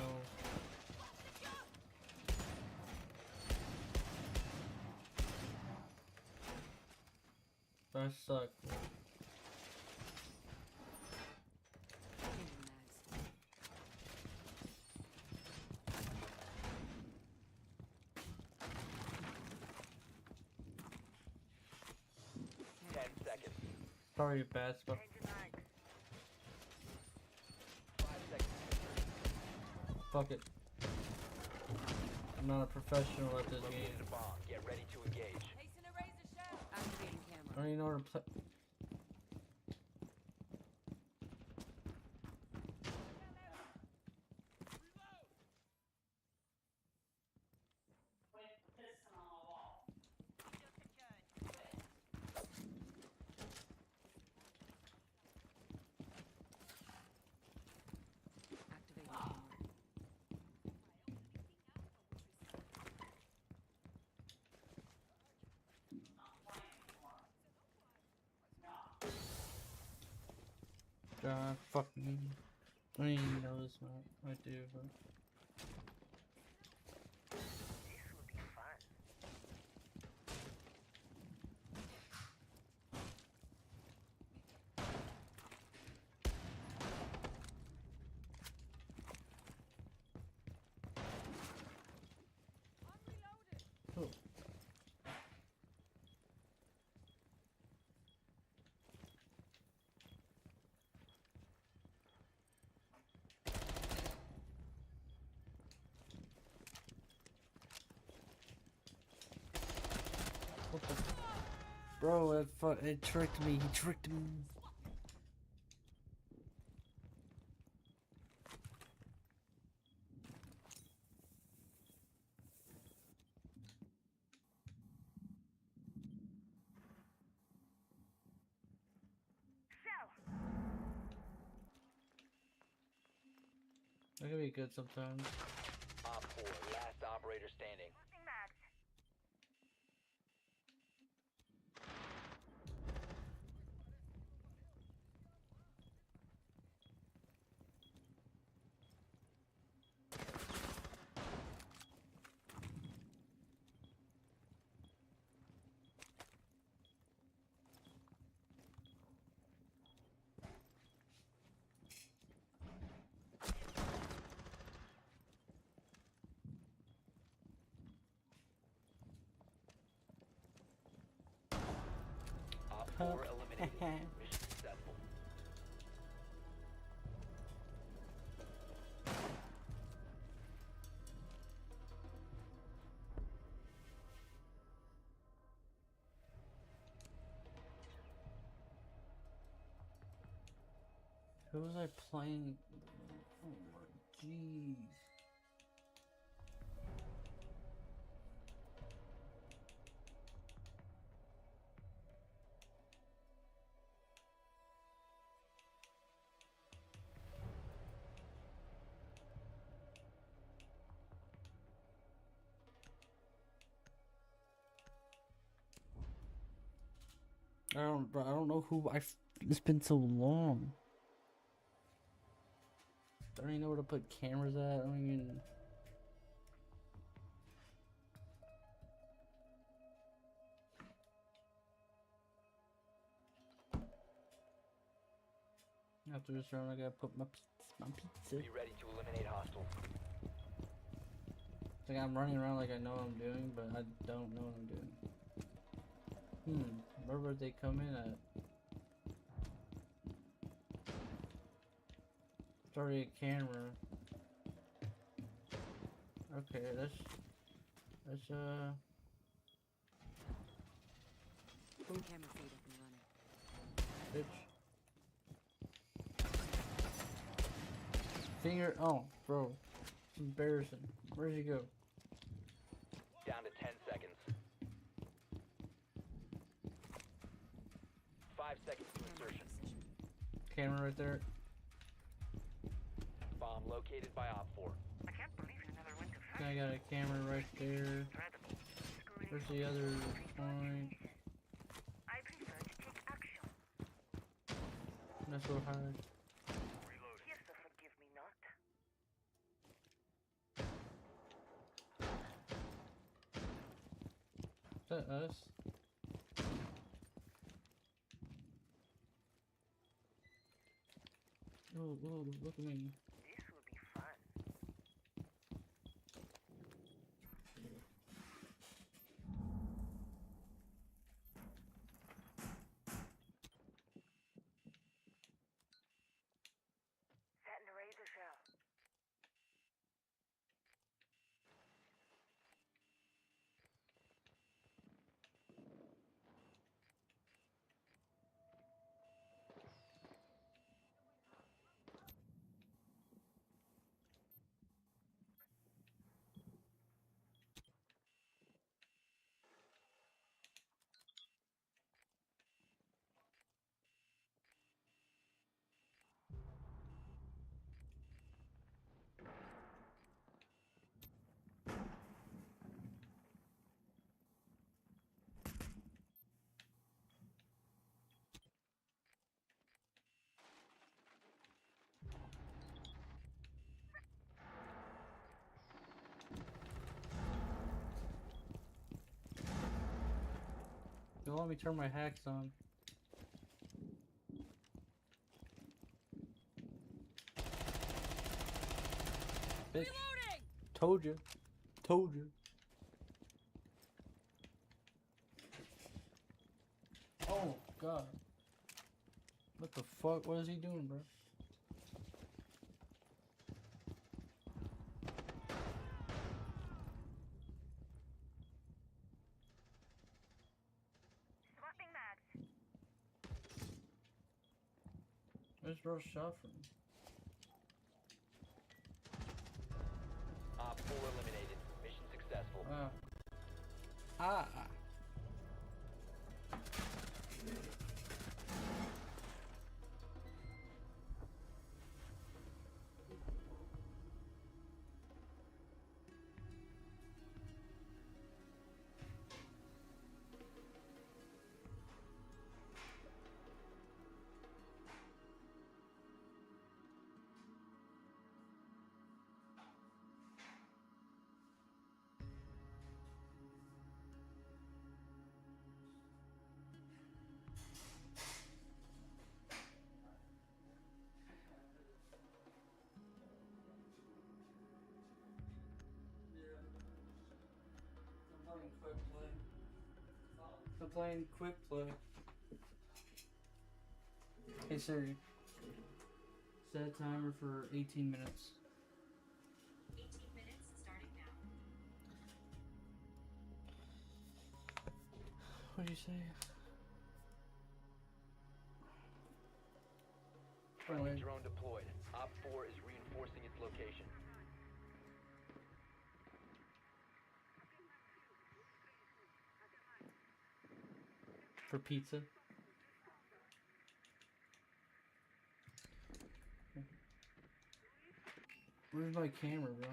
That sucked, bro. Sorry, bad stuff. 5 seconds. Fuck it. I'm not a professional at this game. Located a bomb. Get ready to engage. I don't even know how to play. God, fuck me. I don't even know this map. I do, but. Oh. What the? Bro, it tricked me. He tricked me. That can be good sometimes. Op 4, last operator standing. Op 4 eliminated. Mission successful. Who was I playing? Oh my jeez. I don't know who it's been so long. I don't even know where to put cameras at. I don't even. After this round, I gotta put my pizza. Be ready to eliminate hostiles. It's like I'm running around like I know what I'm doing, but I don't know what I'm doing. Where would they come in at? It's already a camera. Okay, let's Boom camera feed up and running. bitch. Finger, oh, bro. It's embarrassing. Where'd he go? Down to 10 seconds. 5 seconds to insertion. Camera right there. Bomb located by Op 4. I got a camera right there. Where's the other point? That's so hard. Is that us? Oh, look at me. Don't let me turn my hacks on. Bitch. Told you. Told you. Oh, God. What the fuck? What is he doing, bro? Where's bro shot from? Op 4 eliminated. Mission successful. Ah. I'm playing quick play. Hey Siri, set a timer for 18 minutes. 18 minutes starting now. What'd you say? Friendly drone deployed. Op 4 is reinforcing its location. For pizza? Where's my camera, bro?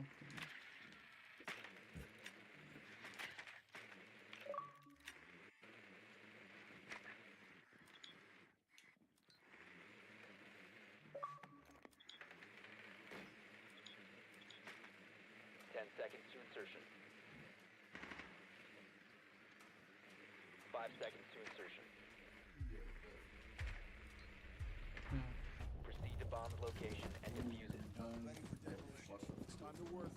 Seconds to insertion. 5 seconds to insertion. Proceed to bomb's location and defuse it. It's time to work.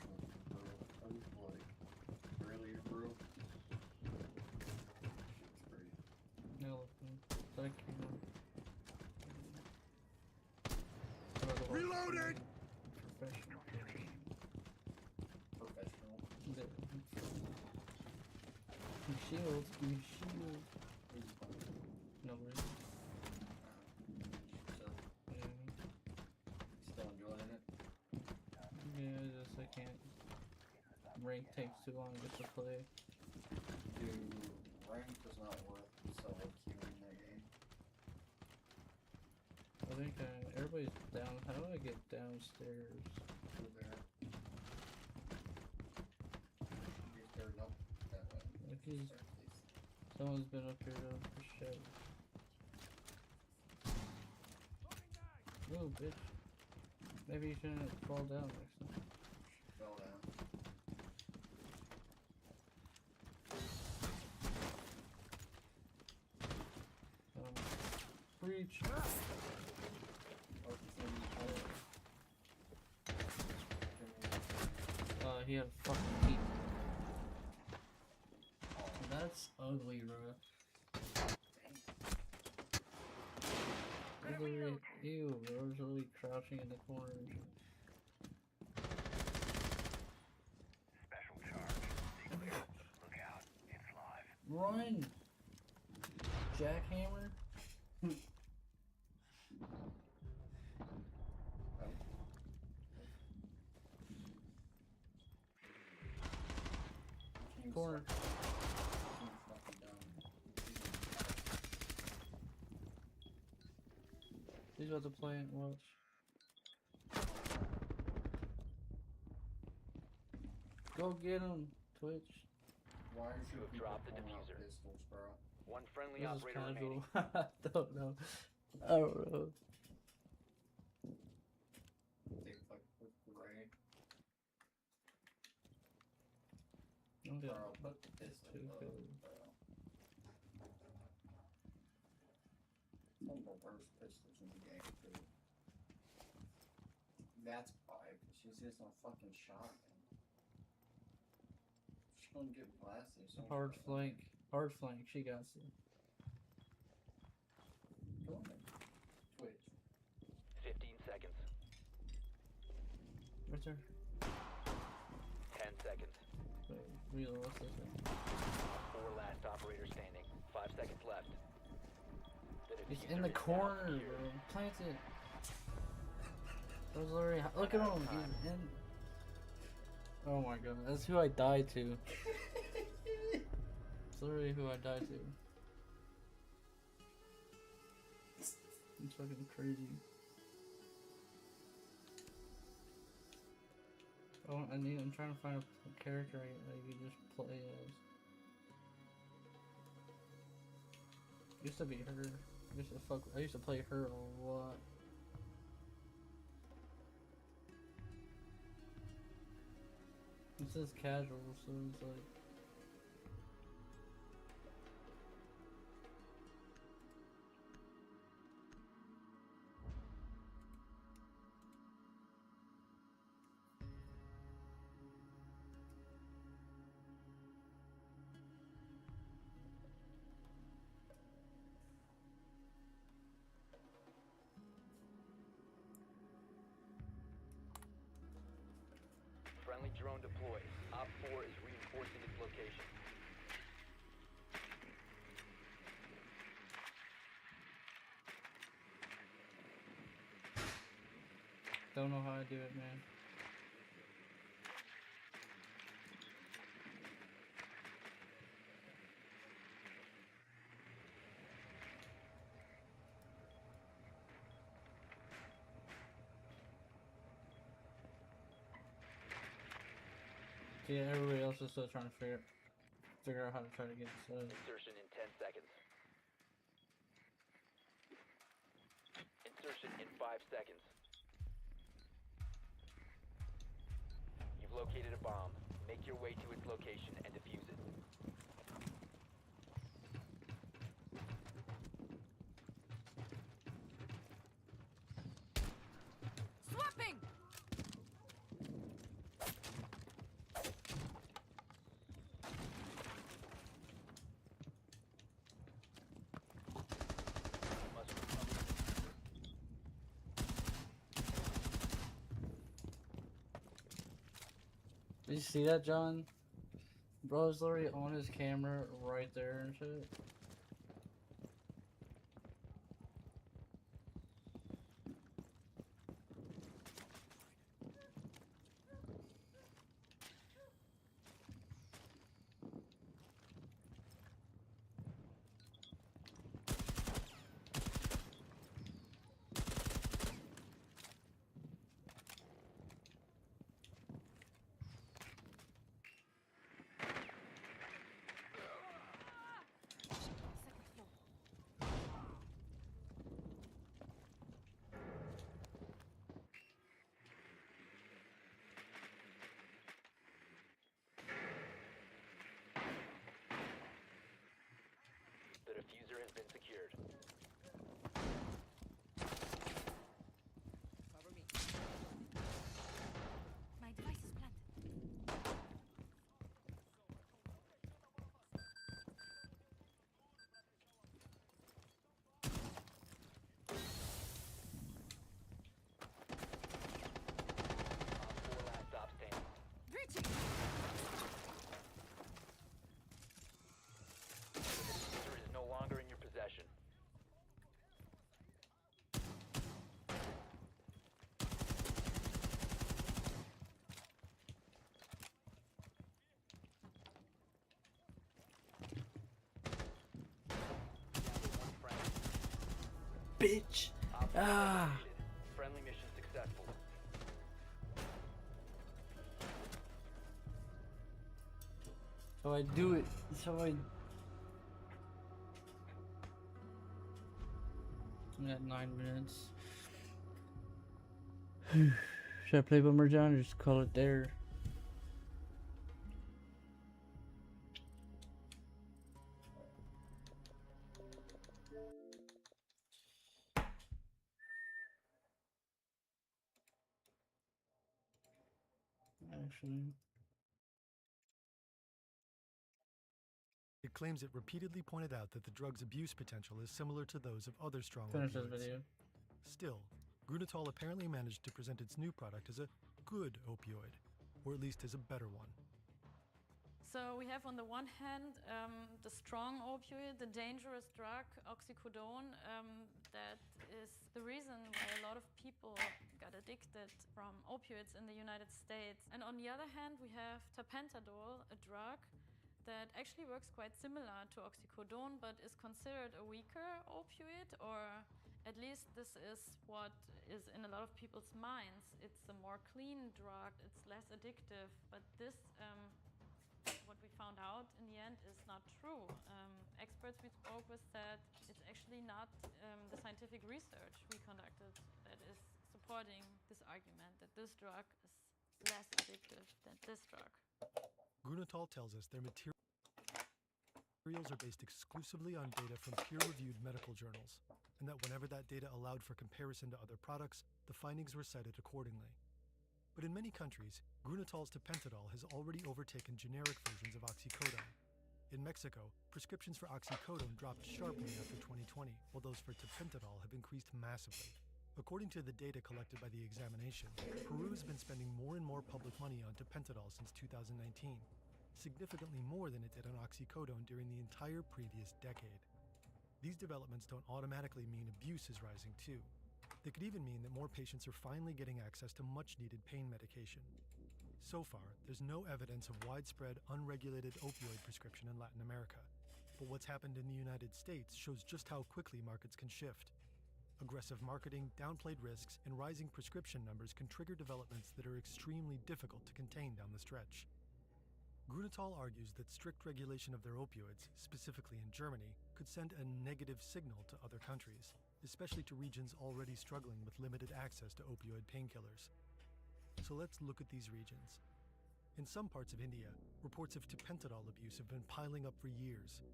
Really, bro? No, thank you. Reloaded! Professional. Shields, give me shields. No way. Still enjoying it? Yeah, just I can't. Rank takes too long just to play. Dude, rank is not worth solo queuing that game. I think everybody's down. How do I get downstairs? Over there. Get there up that way. Like someone's been up here though, for shit. Whoa, bitch. Maybe you shouldn't fall down next time. Fell down. Breach. He had fucking teeth. That's ugly, bro. Ew, bro. I was really crouching in the corner and shit. Special charge. Declare. Look out. It's live. Run! Jackhammer? Corner. He's about to play it. Watch. Go get him, Twitch. Why are You have dropped the diffuser. Pistols, bro? One friendly This is operator casual. remaining. I don't know. I don't know. They fuck with the raid. I'm Bro, gonna put the pistol too low, good. bro. one of the worst pistols in the game, too. That's why, because she's using a fucking shotgun. She's gonna get blasted. So Hard flank. Hard flank. She got you. Go on. Twitch. 15 seconds. Right there. 10 seconds. Wait, reload. What's this thing? 4 last operator standing. 5 seconds left. He's in the corner, bro. Plant it. That was literally, look at him. He's in. Oh my god, that's who I died to. It's literally who I died to. It's fucking crazy. Oh, I'm trying to find a character that you can just play as. Used to be her. I used to play her a lot. It says casual, so it's like. Friendly drone deployed. Op 4 is reinforcing its location. Don't know how I do it, man. Yeah, everybody else is still trying to figure out how to try to get this. Insertion in 10 seconds. Insertion in 5 seconds. You've located a bomb. Make your way to its location and defuse it. Swapping! Did you see that, John? Bro's literally on his camera right there and shit. The diffuser has been secured. Cover me. My device is planted. Op 4 last stop standing. Breaching! The diffuser is no longer in your possession. Bitch! Op 4 Ah! eliminated. Friendly mission successful. So I do it. So I got 9 minutes. Should I play Bummer John or just call it there? actually. It claims it repeatedly pointed out that the drug's abuse potential is similar to those of other strong Finish this opioids. video. Still, Grunitol apparently managed to present its new product as a good opioid, or at least as a better one. So we have on the one hand the strong opioid, the dangerous drug, oxycodone, that is the reason why a lot of people got addicted from opioids in the United States. And on the other hand, we have tapentadol, a drug that actually works quite similar to oxycodone, but is considered a weaker opioid, or at least this is what is in a lot of people's minds. It's a more clean drug, it's less addictive, but this what we found out in the end is not true. Experts we spoke with said it's actually not the scientific research we conducted that is supporting this argument that this drug is less addictive than this drug. Grunitol tells us their materials are based exclusively on data from peer-reviewed medical journals, and that whenever that data allowed for comparison to other products, the findings were cited accordingly. But in many countries, Grunitol's tapentadol has already overtaken generic versions of oxycodone. In Mexico, prescriptions for oxycodone dropped sharply after 2020, while those for tapentadol have increased massively. According to the data collected by the examination, Peru has been spending more and more public money on tapentadol since 2019, significantly more than it did on oxycodone during the entire previous decade. These developments don't automatically mean abuse is rising too. They could even mean that more patients are finally getting access to much-needed pain medication. So far, there's no evidence of widespread, unregulated opioid prescription in Latin America. But what's happened in the United States shows just how quickly markets can shift. Aggressive marketing, downplayed risks, and rising prescription numbers can trigger developments that are extremely difficult to contain down the stretch. Grunitol argues that strict regulation of their opioids, specifically in Germany, could send a negative signal to other countries, especially to regions already struggling with limited access to opioid painkillers. So let's look at these regions. In some parts of India, reports of tapentadol abuse have been piling up for years.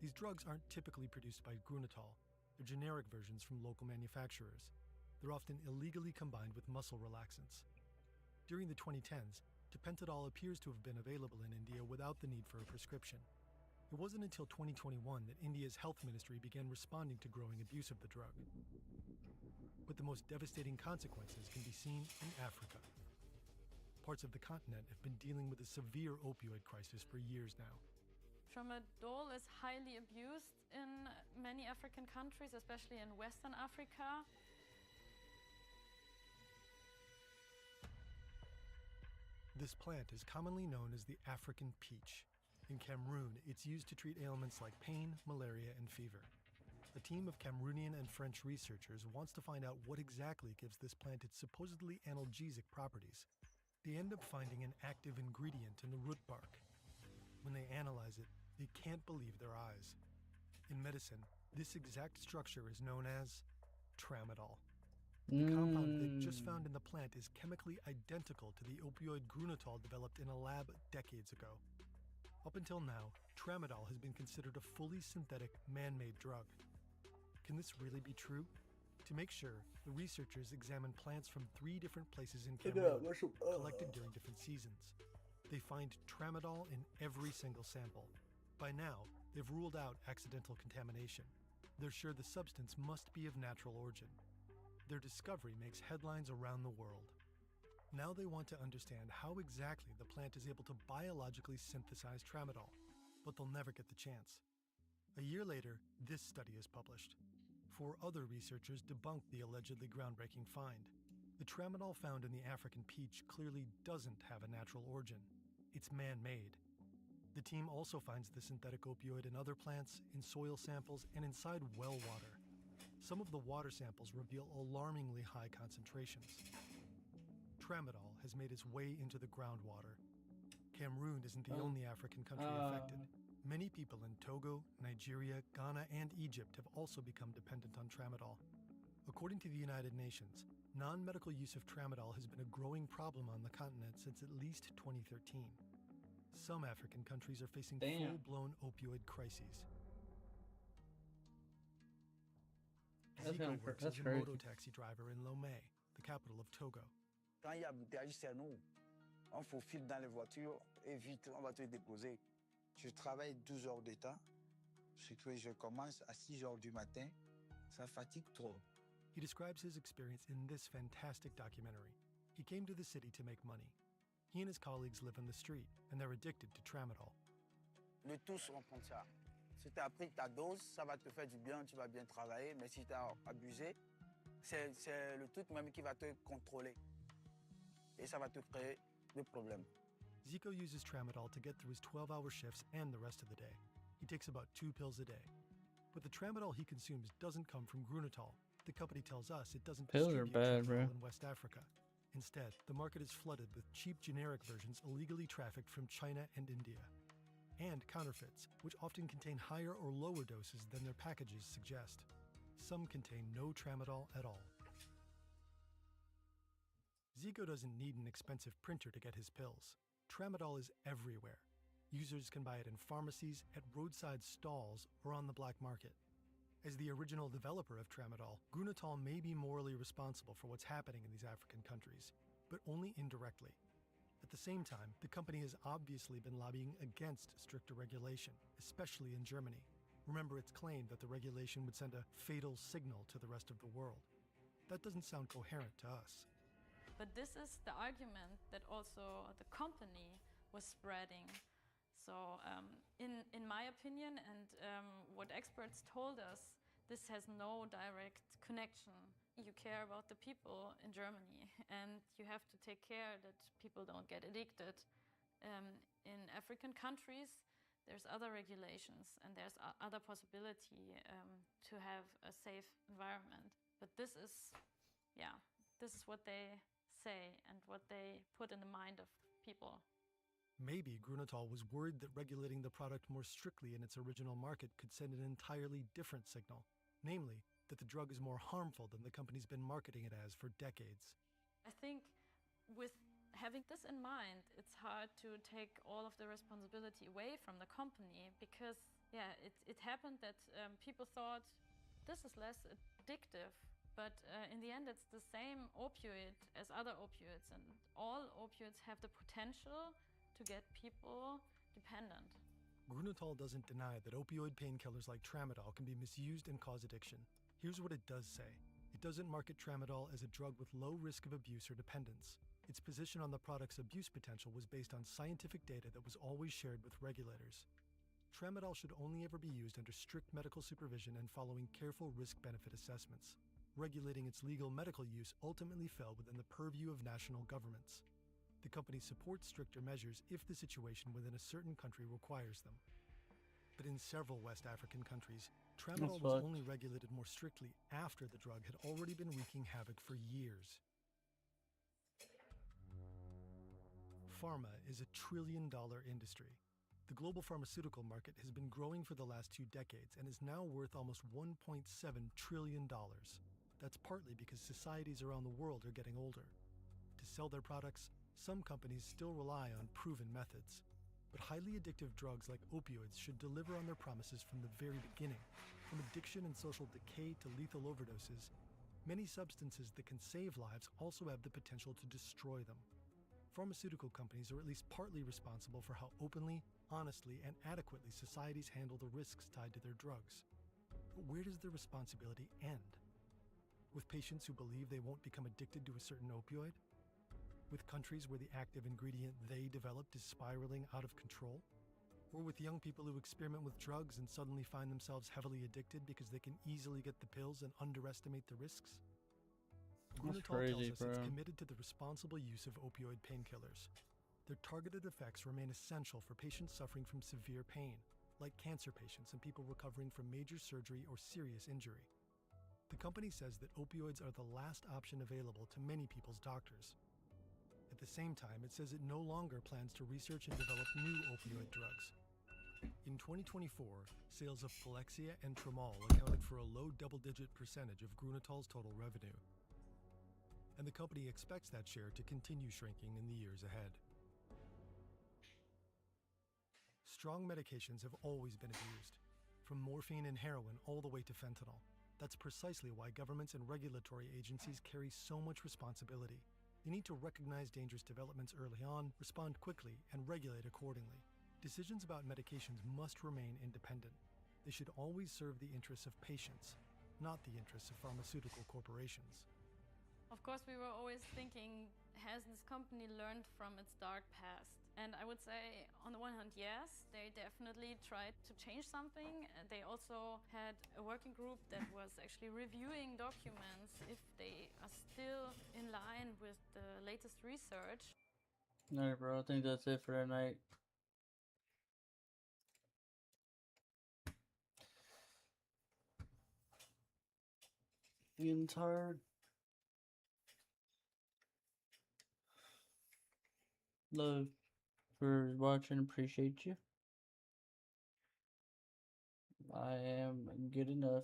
These drugs aren't typically produced by Grunitol. They're generic versions from local manufacturers. They're often illegally combined with muscle relaxants. During the 2010s, tapentadol appears to have been available in India without the need for a prescription. It wasn't until 2021 that India's health ministry began responding to growing abuse of the drug. But the most devastating consequences can be seen in Africa. Parts of the continent have been dealing with a severe opioid crisis for years now. Tramadol is highly abused in many African countries, especially in Western Africa. This plant is commonly known as the African peach. In Cameroon, it's used to treat ailments like pain, malaria, and fever. A team of Cameroonian and French researchers wants to find out what exactly gives this plant its supposedly analgesic properties. They end up finding an active ingredient in the root bark. When they analyze it, they can't believe their eyes. In medicine, this exact structure is known as tramadol. The compound they just found in the plant is chemically identical to the opioid Grunitol developed in a lab decades ago. Up until now, tramadol has been considered a fully synthetic, man-made drug. Can this really be true? To make sure, the researchers examined plants from 3 different places in Cameroon, collected during different seasons. They find tramadol in every single sample. By now, they've ruled out accidental contamination. They're sure the substance must be of natural origin. Their discovery makes headlines around the world. Now they want to understand how exactly the plant is able to biologically synthesize tramadol, but they'll never get the chance. A year later, this study is published. 4 other researchers debunked the allegedly groundbreaking find. The tramadol found in the African peach clearly doesn't have a natural origin. It's man-made. The team also finds the synthetic opioid in other plants, in soil samples, and inside well water. Some of the water samples reveal alarmingly high concentrations. Tramadol has made its way into the groundwater. Cameroon isn't the only African country affected. Many people in Togo, Nigeria, Ghana, and Egypt have also become dependent on tramadol. According to the United Nations, non-medical use of tramadol has been a growing problem on the continent since at least 2013. Some African countries are facing full-blown opioid crises. Zico works as a moto taxi driver in Lomé, the capital of Togo. Quand il y a embouteillage, c'est nous. On faufile dans les voitures et vite, on va te déposer. Je travaille 12 heures de temps. Ce que je commence à 6 heures du matin, ça fatigue trop. He describes his experience in this fantastic documentary. He came to the city to make money. He and his colleagues live on the street, and they're addicted to tramadol. Le tous on prend ça. Si tu as pris ta dose, ça va te faire du bien, tu vas bien travailler. Mais si tu as abusé, c'est le truc même qui va te contrôler. Et ça va te créer des problèmes. Zico uses tramadol to get through his 12-hour shifts and the rest of the day. He takes about 2 pills a day. But the tramadol he consumes doesn't come from Grunenthal. The company tells us it doesn't Pills are distribute bad, tramadol bro. in West Africa. Instead, the market is flooded with cheap generic versions illegally trafficked from China and India. And counterfeits, which often contain higher or lower doses than their packages suggest. Some contain no tramadol at all. Zico doesn't need an expensive printer to get his pills. Tramadol is everywhere. Users can buy it in pharmacies, at roadside stalls, or on the black market. As the original developer of tramadol, Grunenthal may be morally responsible for what's happening in these African countries, but only indirectly. At the same time, the company has obviously been lobbying against stricter regulation, especially in Germany. Remember its claim that the regulation would send a fatal signal to the rest of the world. That doesn't sound coherent to us. But this is the argument that also the company was spreading. So in my opinion, and what experts told us, this has no direct connection. You care about the people in Germany, and you have to take care that people don't get addicted. In African countries, there's other regulations, and there's other possibility to have a safe environment. But this is what they say and what they put in the mind of people. Maybe Grunenthal was worried that regulating the product more strictly in its original market could send an entirely different signal, namely that the drug is more harmful than the company's been marketing it as for decades. I think with having this in mind, it's hard to take all of the responsibility away from the company because, it happened that people thought this is less addictive, but in the end it's the same opioid as other opioids, and all opioids have the potential to get people dependent. Grunenthal doesn't deny that opioid painkillers like tramadol can be misused and cause addiction. Here's what it does say. It doesn't market tramadol as a drug with low risk of abuse or dependence. Its position on the product's abuse potential was based on scientific data that was always shared with regulators. Tramadol should only ever be used under strict medical supervision and following careful risk-benefit assessments. Regulating its legal medical use ultimately fell within the purview of national governments. The company supports stricter measures if the situation within a certain country requires them. But in several West African countries, tramadol was only regulated more strictly after the drug had already been wreaking havoc for years. Pharma is a trillion-dollar industry. The global pharmaceutical market has been growing for the last 2 decades and is now worth almost $1.7 trillion. That's partly because societies around the world are getting older. To sell their products, some companies still rely on proven methods. But highly addictive drugs like opioids should deliver on their promises from the very beginning. From addiction and social decay to lethal overdoses, many substances that can save lives also have the potential to destroy them. Pharmaceutical companies are at least partly responsible for how openly, honestly, and adequately societies handle the risks tied to their drugs. But where does their responsibility end? With patients who believe they won't become addicted to a certain opioid? With countries where the active ingredient they developed is spiraling out of control? Or with young people who experiment with drugs and suddenly find themselves heavily addicted because they can easily get the pills and underestimate the risks? Grunenthal tells us it's committed to the responsible use of opioid painkillers. Their targeted effects remain essential for patients suffering from severe pain, like cancer patients and people recovering from major surgery or serious injury. The company says that opioids are the last option available to many people's doctors. At the same time, it says it no longer plans to research and develop new opioid drugs. In 2024, sales of Palexia and Tramol accounted for a low double-digit percentage of Grunenthal's total revenue. And the company expects that share to continue shrinking in the years ahead. Strong medications have always been abused, from morphine and heroin all the way to fentanyl. That's precisely why governments and regulatory agencies carry so much responsibility. They need to recognize dangerous developments early on, respond quickly, and regulate accordingly. Decisions about medications must remain independent. They should always serve the interests of patients, not the interests of pharmaceutical corporations. Of course, we were always thinking, has this company learned from its dark past? And I would say, on the one hand, yes, they definitely tried to change something. They also had a working group that was actually reviewing documents if they are still in line with the latest research. Alright, bro, I think that's it for tonight. Getting tired. Love for watching, appreciate you. I am good enough.